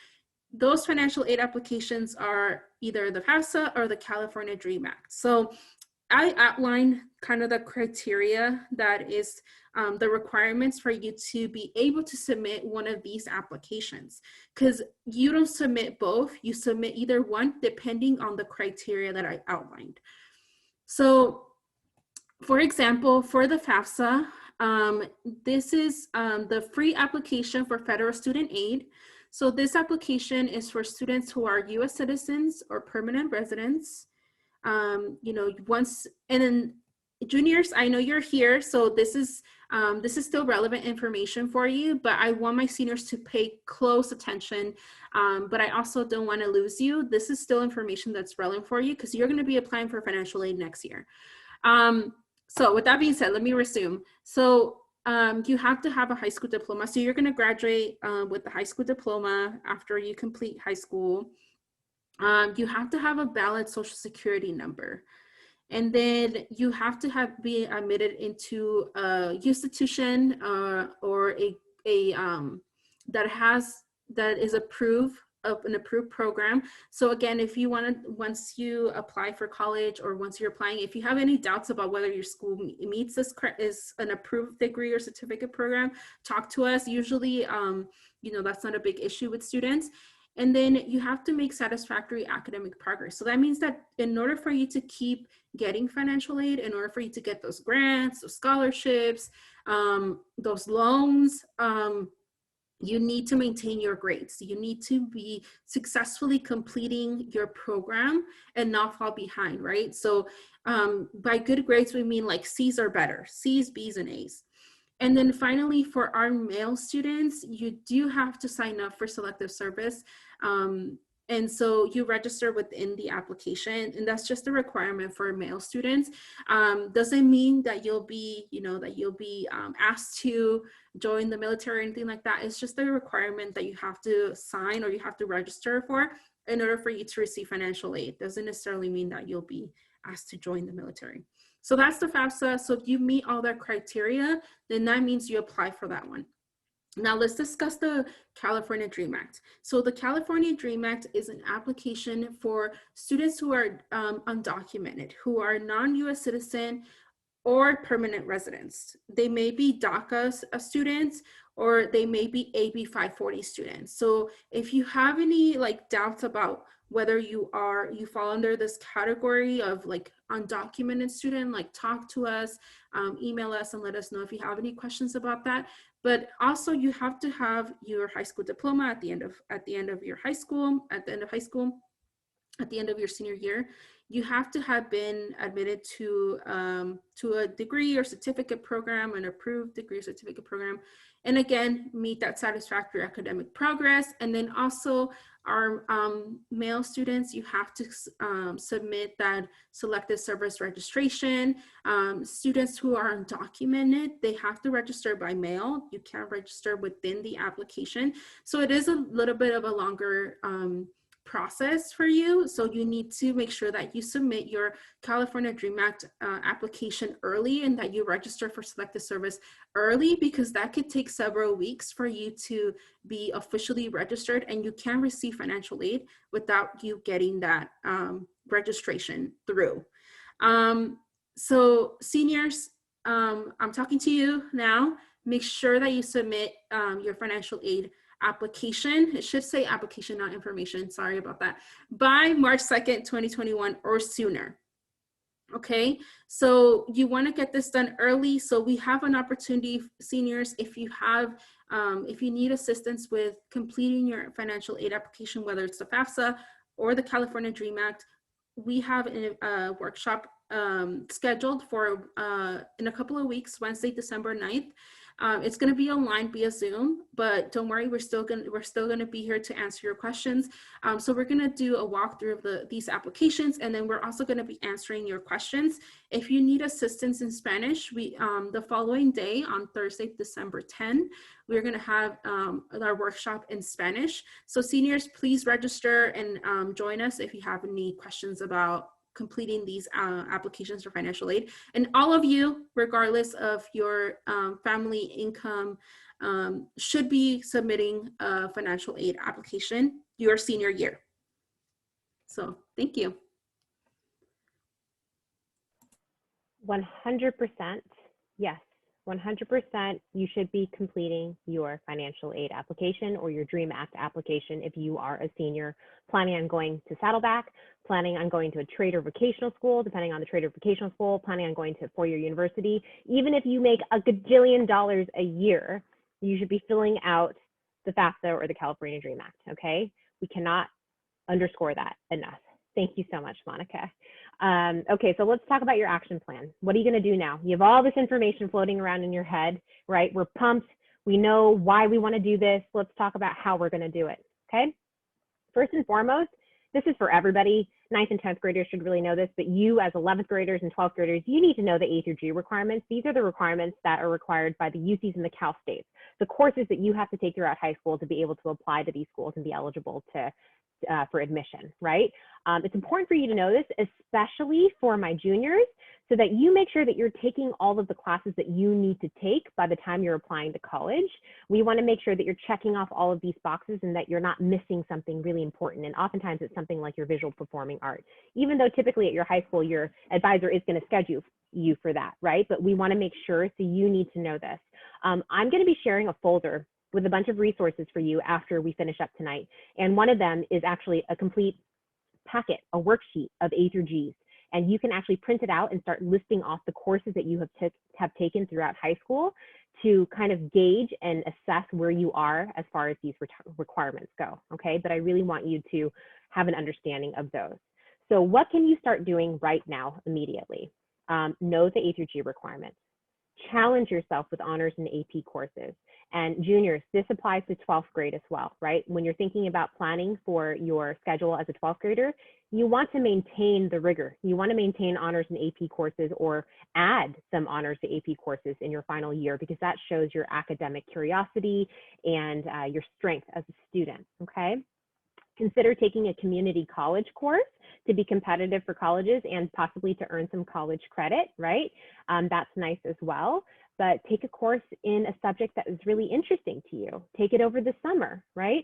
those financial aid applications are either the FAFSA or the California Dream Act. So I outlined kind of the criteria that is the requirements for you to be able to submit one of these applications, because you don't submit both, you submit either one depending on the criteria that I outlined. So for example, for the FAFSA, this is the free application for federal student aid. So this application is for students who are US citizens or permanent residents. And then juniors, I know you're here, so this is still relevant information for you, but I want my seniors to pay close attention, but I also don't want to lose you. This is still information that's relevant for you because you're going to be applying for financial aid next year. So with that being said, let me resume. So you have to have a high school diploma. So you're going to graduate with the high school diploma after you complete high school. You have to have a valid social security number. And then you have to be admitted into a institution or that is approved of an approved program. So again, if you want to, once you apply for college or once you're applying, if you have any doubts about whether your school meets this is an approved degree or certificate program, talk to us. Usually, that's not a big issue with students. And then you have to make satisfactory academic progress. So that means that in order for you to keep getting financial aid, in order for you to get those grants, those scholarships, those loans, you need to maintain your grades. You need to be successfully completing your program and not fall behind, right? So by good grades, we mean like C's or better, C's, B's, and A's. And then finally, for our male students, you do have to sign up for selective service. And so you register within the application, and that's just a requirement for male students. Doesn't mean that you'll be, asked to join the military or anything like that. It's just a requirement that you have to sign or you have to register for in order for you to receive financial aid. Doesn't necessarily mean that you'll be asked to join the military. So that's the FAFSA. So if you meet all that criteria, then that means you apply for that one. Now let's discuss the California Dream Act. So the California Dream Act is an application for students who are undocumented, who are non-US citizen or permanent residents. They may be DACA students or they may be AB 540 students. So if you have any doubts about whether you fall under this category of undocumented student, talk to us, email us and let us know if you have any questions about that. But also you have to have your high school diploma at the end of your high school, at the end of your senior year. You have to have been admitted to a degree or certificate program, an approved degree or certificate program. And again, meet that satisfactory academic progress. And then also our male students, you have to submit that selective service registration. Students who are undocumented, they have to register by mail. You can't register within the application. So it is a little bit of a longer process for you. So you need to make sure that you submit your California Dream Act application early and that you register for selective service early, because that could take several weeks for you to be officially registered, and you can receive financial aid without you getting that registration through. So seniors, I'm talking to you now. Make sure that you submit your financial aid application. It should say application, not information. Sorry about that. By March 2nd, 2021 or sooner. Okay, so you want to get this done early. So we have an opportunity, seniors, if you need assistance with completing your financial aid application, whether it's the FAFSA or the California Dream Act, we have a workshop scheduled for in a couple of weeks, Wednesday, December 9th. It's going to be online via Zoom, but don't worry, we're still going to be here to answer your questions. So we're going to do a walkthrough of these applications, and then we're also going to be answering your questions. If you need assistance in Spanish, the following day on Thursday, December 10, we're going to have our workshop in Spanish. So seniors, please register and join us if you have any questions about completing these applications for financial aid. And all of you, regardless of your family income, should be submitting a financial aid application your senior year. So thank you. 100%, yes, 100% you should be completing your financial aid application or your Dream Act application if you are a senior planning on going to Saddleback, planning on going to a trade or vocational school, depending on the trade or vocational school, planning on going to a four-year university. Even if you make a gajillion dollars a year, you should be filling out the FAFSA or the California Dream Act, okay? We cannot underscore that enough. Thank you so much, Monica. Okay, so let's talk about your action plan. What are you going to do now? You have all this information floating around in your head, right? We're pumped. We know why we want to do this. Let's talk about how we're going to do it, okay? First and foremost, this is for everybody. 9th and 10th graders should really know this, but you as 11th graders and 12th graders, you need to know the A through G requirements. These are the requirements that are required by the UCs and the Cal States, the courses that you have to take throughout high school to be able to apply to these schools and be eligible for admission, right? It's important for you to know this, especially for my juniors, so that you make sure that you're taking all of the classes that you need to take by the time you're applying to college. We want to make sure that you're checking off all of these boxes and that you're not missing something really important. And oftentimes it's something like your visual performing art, even though typically at your high school, your advisor is going to schedule you for that, right? But we want to make sure, so you need to know this. I'm going to be sharing a folder with a bunch of resources for you after we finish up tonight. And one of them is actually a complete packet, a worksheet of A through Gs. And you can actually print it out and start listing off the courses that you have taken throughout high school to kind of gauge and assess where you are as far as these requirements go, okay? But I really want you to have an understanding of those. So what can you start doing right now immediately? Know the A through G requirements. Challenge yourself with honors and AP courses. And juniors, this applies to 12th grade as well, right? When you're thinking about planning for your schedule as a 12th grader, you want to maintain the rigor. You want to maintain honors and AP courses or add some honors to AP courses in your final year because that shows your academic curiosity and your strength as a student, okay? Consider taking a community college course to be competitive for colleges and possibly to earn some college credit, right? That's nice as well. But take a course in a subject that is really interesting to you. Take it over the summer, right?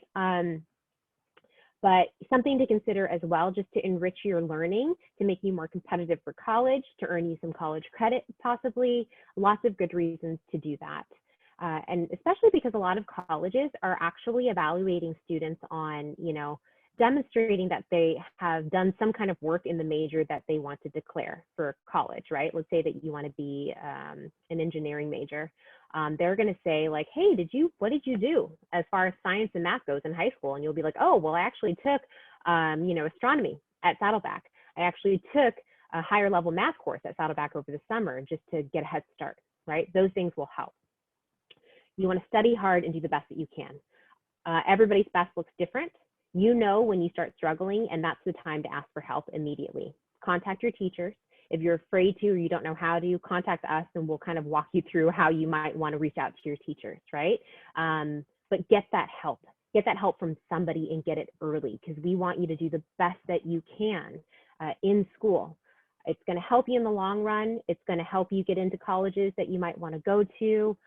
But something to consider as well, just to enrich your learning, to make you more competitive for college, to earn you some college credit possibly. Lots of good reasons to do that. And especially because a lot of colleges are actually evaluating students on, you know, demonstrating that they have done some kind of work in the major that they want to declare for college, right? Let's say that you want to be an engineering major. They're going to say like, hey, what did you do as far as science and math goes in high school? And you'll be like, oh, well, I actually took, you know, astronomy at Saddleback. I actually took a higher level math course at Saddleback over the summer just to get a head start, right? Those things will help. You want to study hard and do the best that you can. Everybody's best looks different. You know when you start struggling, and that's the time to ask for help immediately. Contact your teachers. If you're afraid to or you don't know how to, contact us and we'll kind of walk you through how you might want to reach out to your teachers, right? But get that help. Get that help from somebody and get it early because we want you to do the best that you can in school. It's going to help you in the long run. It's going to help you get into colleges that you might want to go to.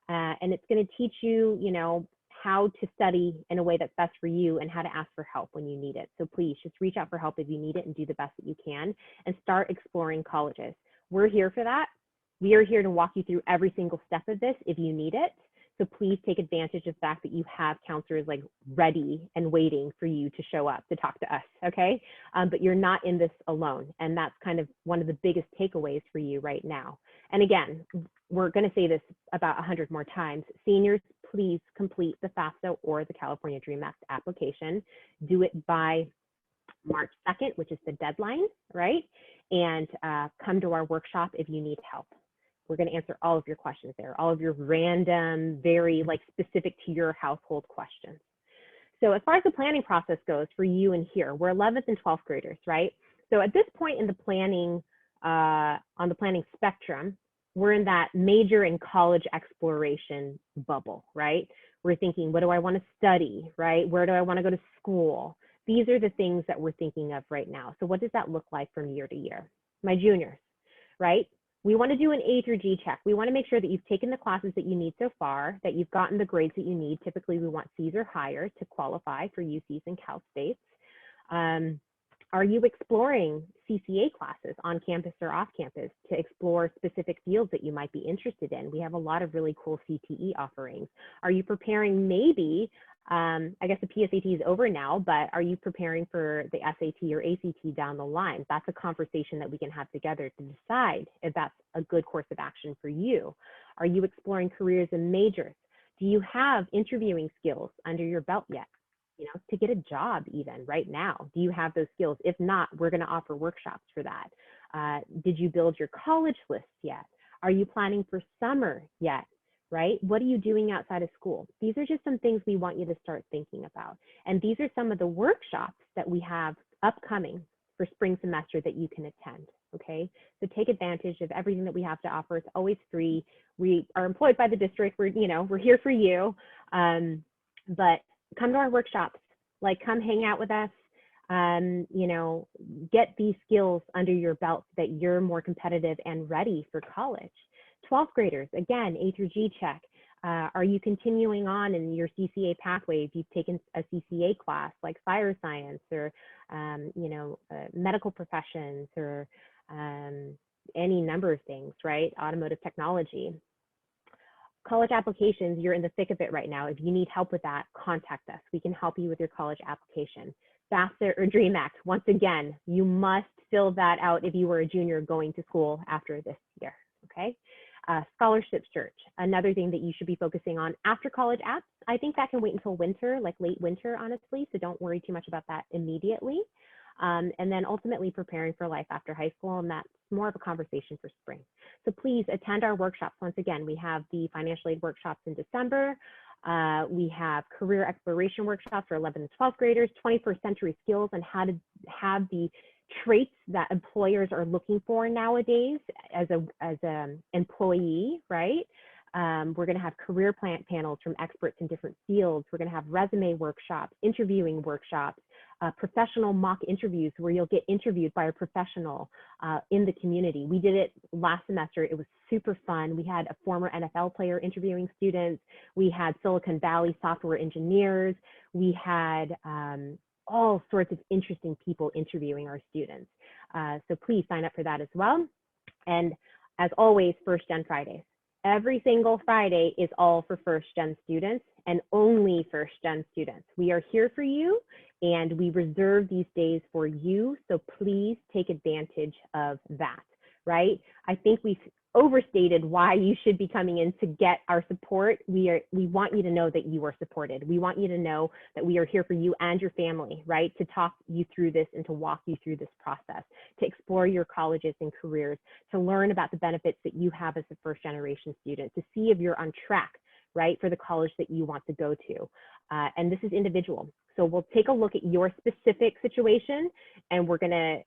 And it's going to teach you, you know, how to study in a way that's best for you and how to ask for help when you need it. So please just reach out for help if you need it and do the best that you can and start exploring colleges. We're here for that. We are here to walk you through every single step of this if you need it. So please take advantage of the fact that you have counselors like ready and waiting for you to show up to talk to us, okay? But you're not in this alone. And that's kind of one of the biggest takeaways for you right now. And again, we're gonna say this about 100 more times. Seniors, please complete the FAFSA or the California Dream Act application. Do it by March 2nd, which is the deadline, right? And come to our workshop if you need help. We're going to answer all of your questions there, all of your random, very like specific to your household questions. So as far as the planning process goes for you and here, we're 11th and 12th graders, right? So at this point in the planning, on the planning spectrum, we're in that major and college exploration bubble, right? We're thinking, what do I want to study, right? Where do I want to go to school? These are the things that we're thinking of right now. So what does that look like from year to year? My juniors, right? We want to do an A through G check. We want to make sure that you've taken the classes that you need so far, that you've gotten the grades that you need. Typically, we want C's or higher to qualify for UCs and Cal States. Are you exploring CCA classes on campus or off campus to explore specific fields that you might be interested in? We have a lot of really cool CTE offerings. Are you preparing maybe, I guess the PSAT is over now, but are you preparing for the SAT or ACT down the line? That's a conversation that we can have together to decide if that's a good course of action for you. Are you exploring careers and majors? Do you have interviewing skills under your belt yet? to get a job even right now? Do you have those skills? If not, we're going to offer workshops for that. Did you build your college list yet? Are you planning for summer yet? Right? What are you doing outside of school? These are just some things we want you to start thinking about. And these are some of the workshops that we have upcoming for spring semester that you can attend. Okay, so take advantage of everything that we have to offer. It's always free. We are employed by the district. We're here for you. But come to our workshops, like come hang out with us. Get these skills under your belt so that you're more competitive and ready for college. 12th graders, again, A through G check. Are you continuing on in your CCA pathway? If you've taken a CCA class like fire science or, medical professions or any number of things, right? Automotive technology. College applications, you're in the thick of it right now. If you need help with that, contact us. We can help you with your college application. FAFSA or DREAM Act, once again, you must fill that out if you were a junior going to school after this year, okay? Scholarship search, another thing that you should be focusing on after college apps. I think that can wait until winter, like late winter, honestly, so don't worry too much about that immediately. And then ultimately preparing for life after high school, and that's more of a conversation for spring. So please attend our workshops. Once again, we have the financial aid workshops in December. We have career exploration workshops for 11th and 12th graders, 21st century skills and how to have the traits that employers are looking for nowadays as an employee, right? We're going to have career panels from experts in different fields. We're going to have resume workshops, interviewing workshops, professional mock interviews where you'll get interviewed by a professional in the community. We did it last semester. It was super fun. We had a former NFL player interviewing students. We had Silicon Valley software engineers. We had all sorts of interesting people interviewing our students. So please sign up for that as well. And as always, First Gen Fridays. Every single Friday is all for First Gen students and only First Gen students. We are here for you and we reserve these days for you. So please take advantage of that, right? I think we've overstated why you should be coming in to get our support. We want you to know that you are supported. We want you to know that we are here for you and your family, right? To talk you through this and to walk you through this process, to explore your colleges and careers, to learn about the benefits that you have as a first generation student, to see if you're on track, right, for the college that you want to go to. And this is individual. So we'll take a look at your specific situation and we're gonna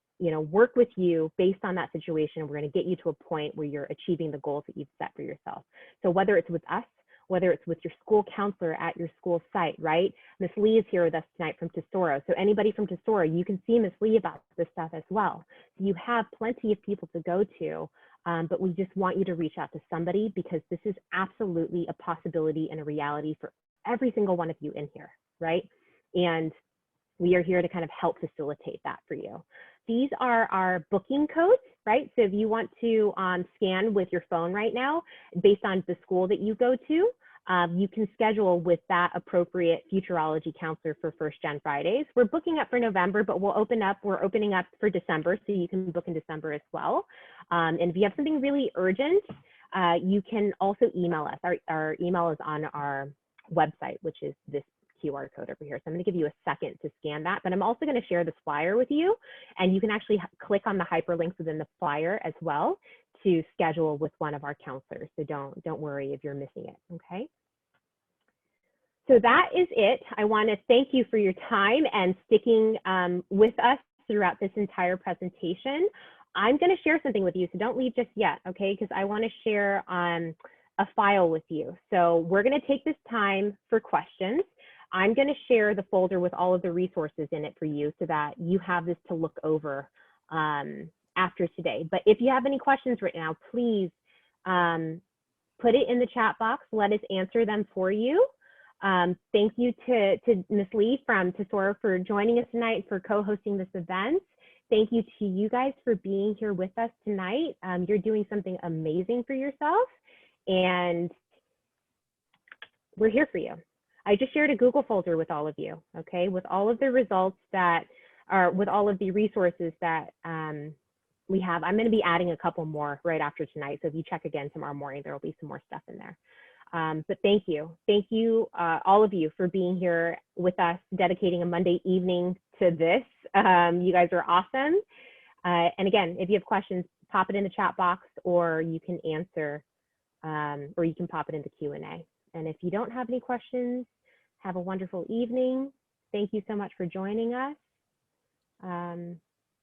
work with you based on that situation. We're going to get you to a point where you're achieving the goals that you've set for yourself. So whether it's with us, whether it's with your school counselor at your school site, right? Miss Lee is here with us tonight from Tesoro. So anybody from Tesoro, you can see Miss Lee about this stuff as well. So you have plenty of people to go to, but we just want you to reach out to somebody because this is absolutely a possibility and a reality for every single one of you in here, right? And we are here to kind of help facilitate that for you. These are our booking codes, right? So if you want to scan with your phone right now, based on the school that you go to, you can schedule with that appropriate Futureology counselor for First Gen Fridays. We're booking up for November, but we're opening up for December, so you can book in December as well. And if you have something really urgent, you can also email us. Our email is on our website, which is this QR code over here. So I'm going to give you a second to scan that, but I'm also going to share this flyer with you and you can actually click on the hyperlinks within the flyer as well to schedule with one of our counselors. So don't worry if you're missing it, okay? So that is it. I want to thank you for your time and sticking with us throughout this entire presentation. I'm going to share something with you, so don't leave just yet, okay? Because I want to share a file with you. So we're going to take this time for questions. I'm going to share the folder with all of the resources in it for you so that you have this to look over after today. But if you have any questions right now, please put it in the chat box. Let us answer them for you. Thank you to Ms. Lee from Tesoro for joining us tonight, for co-hosting this event. Thank you to you guys for being here with us tonight. You're doing something amazing for yourself and we're here for you. I just shared a Google folder with all of you, okay, with all of the results that are, with all of the resources that we have. I'm going to be adding a couple more right after tonight. So if you check again tomorrow morning, there will be some more stuff in there. But thank you. Thank you, all of you, for being here with us, dedicating a Monday evening to this. You guys are awesome. And again, if you have questions, pop it in the chat box, or you can answer, or you can pop it into Q&A. And if you don't have any questions, have a wonderful evening. Thank you so much for joining us.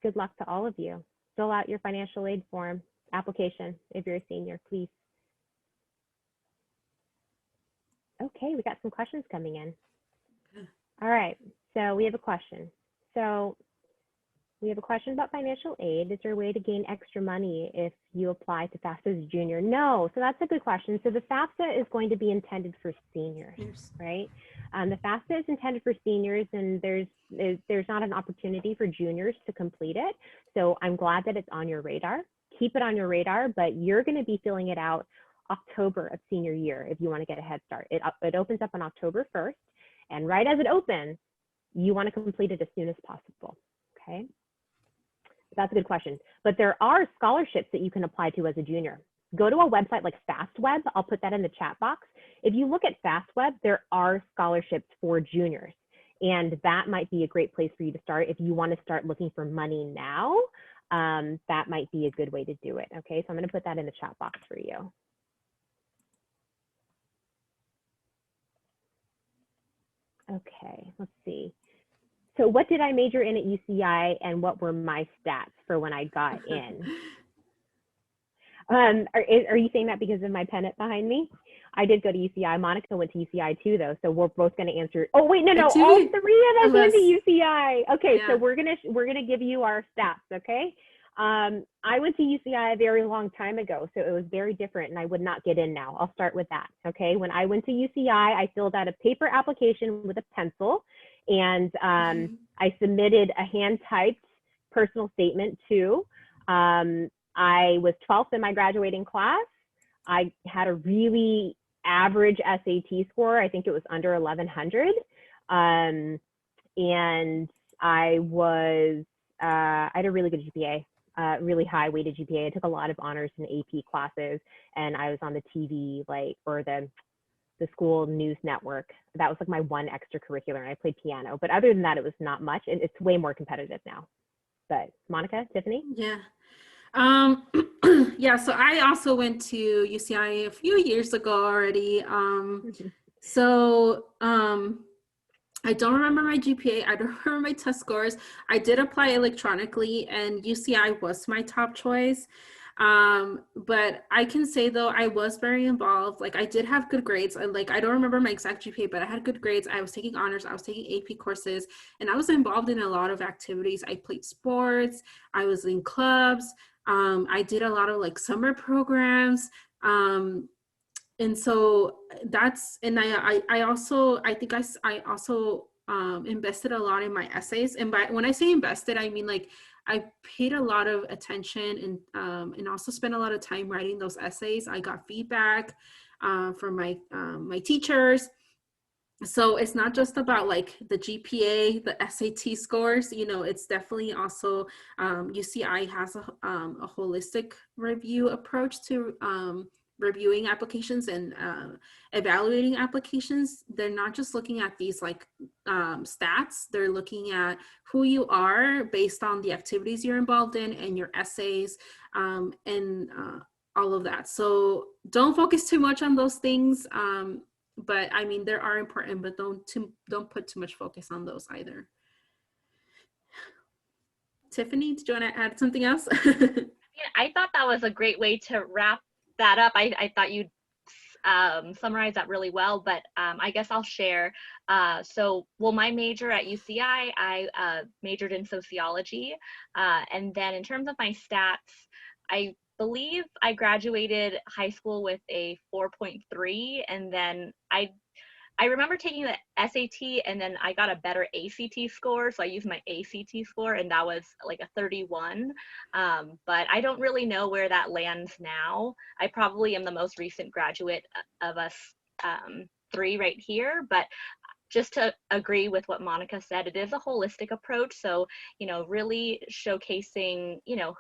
Good luck to all of you. Fill out your financial aid form application if you're a senior, please. Okay, we got some questions coming in. All right, so we have a question. So we have a question about financial aid. Is there a way to gain extra money if you apply to FAFSA as a junior? No, so that's a good question. So the FAFSA is going to be intended for seniors, right? The FAFSA is intended for seniors, and there's not an opportunity for juniors to complete it. So I'm glad that it's on your radar. Keep it on your radar, but you're going to be filling it out October of senior year if you want to get a head start. It opens up on October 1st, and right as it opens, you want to complete it as soon as possible, okay? That's a good question. But there are scholarships that you can apply to as a junior. Go to a website like FastWeb. I'll put that in the chat box. If you look at FastWeb, there are scholarships for juniors. And that might be a great place for you to start. If you want to start looking for money now, that might be a good way to do it. Okay, so I'm going to put that in the chat box for you. Okay, let's see. So what did I major in at UCI, and what were my stats for when I got in? Are you saying that because of my pennant behind me? I did go to UCI. Monica went to UCI too, though, so we're both going to answer. Oh wait, no, all three of us went to UCI. Okay, yeah. So we're gonna give you our stats. Okay, I went to UCI a very long time ago, so it was very different, and I would not get in now. I'll start with that. Okay, when I went to UCI, I filled out a paper application with a pencil. And I submitted a hand-typed personal statement too. I was 12th in my graduating class. I had a really average SAT score. I think it was under 1100. And I had a really good GPA, really high weighted GPA. I took a lot of honors and AP classes, and I was on the TV, or the school news network. That was like my one extracurricular, and I played piano. But other than that, it was not much, and it's way more competitive now. But Monica, Tiffany? Yeah. Yeah, so I also went to UCI a few years ago already. I don't remember my GPA. I don't remember my test scores. I did apply electronically, and UCI was my top choice. But I can say though, I was very involved. Like I did have good grades. I don't remember my exact GPA, but I had good grades. I was taking honors, I was taking AP courses, and I was involved in a lot of activities. I played sports, I was in clubs. I did a lot of summer programs. And so that's, and I also invested a lot in my essays. And when I say invested, I mean I paid a lot of attention and also spent a lot of time writing those essays. I got feedback from my teachers. So it's not just about the GPA, the SAT scores, it's definitely also, UCI has a holistic review approach to reviewing applications and evaluating applications. They're not just looking at these stats, they're looking at who you are based on the activities you're involved in and your essays and all of that. So don't focus too much on those things. But I mean, they are important, but don't put too much focus on those either. Tiffany, did you want to add something else? Yeah, I thought that was a great way to wrap that up. I thought you'd summarize that really well, but I guess I'll share. My major at UCI, I majored in sociology. And then in terms of my stats, I believe I graduated high school with a 4.3, and then I remember taking the SAT, and then I got a better ACT score, so I used my ACT score, and that was like a 31. But I don't really know where that lands now. I probably am the most recent graduate of us three right here, but just to agree with what Monica said, it is a holistic approach. So, really showcasing,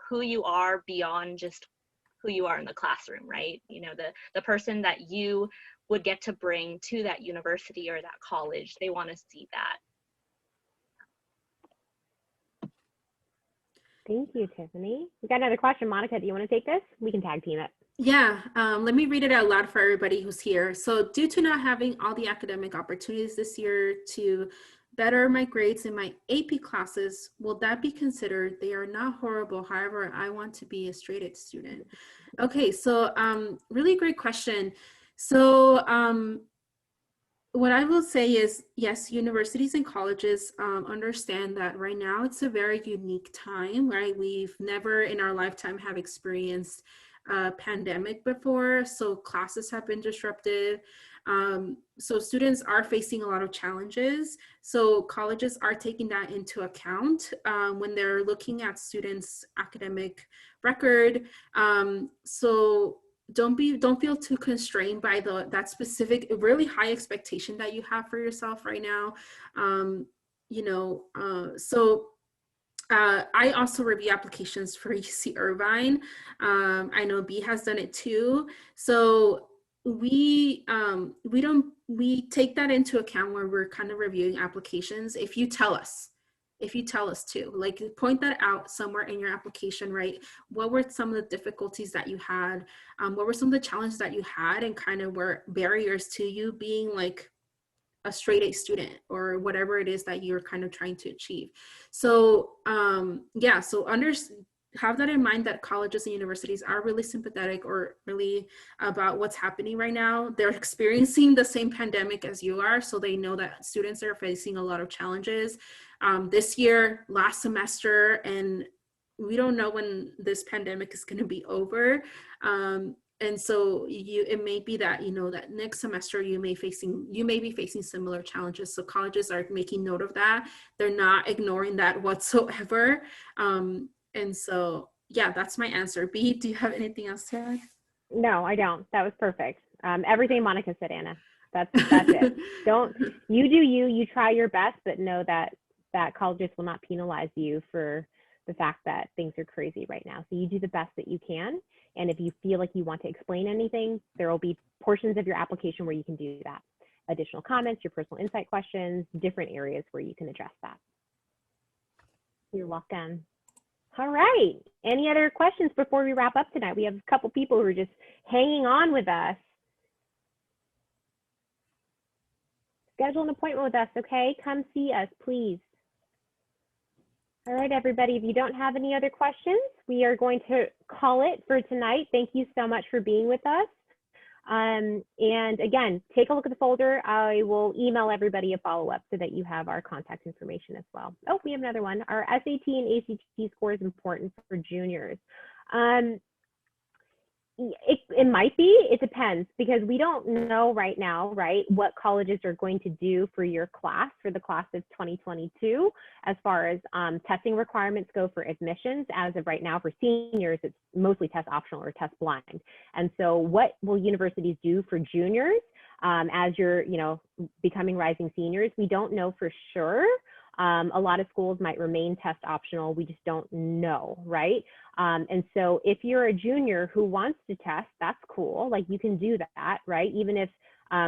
who you are beyond just who you are in the classroom, right? The person that you would get to bring to that university or that college. They want to see that. Thank you, Tiffany. We got another question. Monica, do you want to take this? We can tag team it. Yeah, let me read it out loud for everybody who's here. So due to not having all the academic opportunities this year to better my grades in my AP classes, will that be considered? They are not horrible. However, I want to be a straight A student. Okay, so really great question. So what I will say is, yes, universities and colleges understand that right now it's a very unique time, right? We've never in our lifetime have experienced a pandemic before, so classes have been disrupted. So students are facing a lot of challenges. So colleges are taking that into account when they're looking at students' academic record. So don't feel too constrained by that specific really high expectation that you have for yourself right now. I also review applications for UC Irvine. I know B has done it too. So we take that into account when we're kind of reviewing applications. If you tell us to, like, point that out somewhere in your application, right? What were some of the difficulties that you had? What were some of the challenges that you had, and kind of were barriers to you being like a straight A student or whatever it is that you're kind of trying to achieve. So yeah, so have that in mind, that colleges and universities are really sympathetic or really about what's happening right now. They're experiencing the same pandemic as you are, so they know that students are facing a lot of challenges this year, last semester, and we don't know when this pandemic is going to be over. And so it may be that, that next semester you may be facing similar challenges. So colleges are making note of that. They're not ignoring that whatsoever. And so, yeah, that's my answer. B, do you have anything else to add? No, I don't. That was perfect. Everything Monica said, Anna. That's it. You do you try your best, but know that colleges will not penalize you for the fact that things are crazy right now. So you do the best that you can. And if you feel like you want to explain anything, there will be portions of your application where you can do that. Additional comments, your personal insight questions, different areas where you can address that. You're welcome. All right. Any other questions before we wrap up tonight? We have a couple people who are just hanging on with us. Schedule an appointment with us, okay? Come see us, please. All right, everybody, if you don't have any other questions, we are going to call it for tonight. Thank you so much for being with us. And again, take a look at the folder. I will email everybody a follow-up so that you have our contact information as well. Oh, we have another one. Our SAT and ACT score is important for juniors. It might be, it depends, because we don't know right now, right, what colleges are going to do for your class, for the class of 2022, as far as testing requirements go for admissions. As of right now, for seniors, it's mostly test optional or test blind. And so what will universities do for juniors as you're, becoming rising seniors? We don't know for sure. A lot of schools might remain test optional. We just don't know, right? And so if you're a junior who wants to test, that's cool. Like, you can do that, right? Even if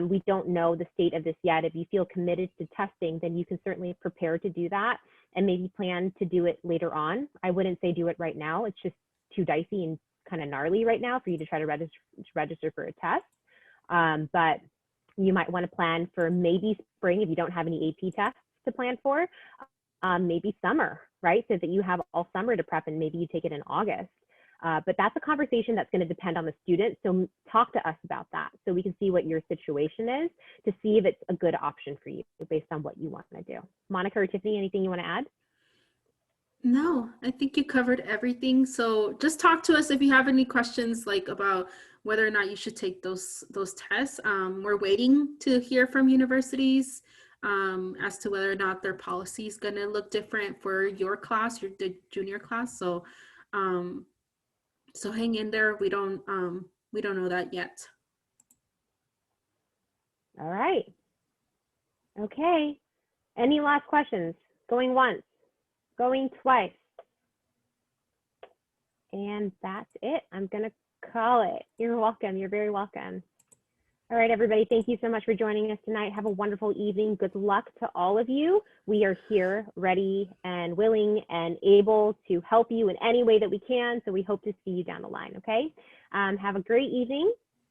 we don't know the state of this yet, if you feel committed to testing, then you can certainly prepare to do that and maybe plan to do it later on. I wouldn't say do it right now. It's just too dicey and kind of gnarly right now for you to try to register for a test. But you might want to plan for maybe spring if you don't have any AP tests to plan for, maybe summer, right? So that you have all summer to prep, and maybe you take it in August. But that's a conversation that's going to depend on the student. So talk to us about that so we can see what your situation is, to see if it's a good option for you based on what you want to do. Monica or Tiffany, anything you want to add? No, I think you covered everything. So just talk to us if you have any questions, like about whether or not you should take those tests. We're waiting to hear from universities as to whether or not their policy is going to look different for your class, the junior class. So so hang in there. We don't know that yet. All right. Okay. Any last questions? Going once, going twice. And that's it. I'm going to call it. You're welcome. You're very welcome. All right, everybody, thank you so much for joining us tonight. Have a wonderful evening. Good luck to all of you. We are here ready and willing and able to help you in any way that we can. So we hope to see you down the line, okay? Have a great evening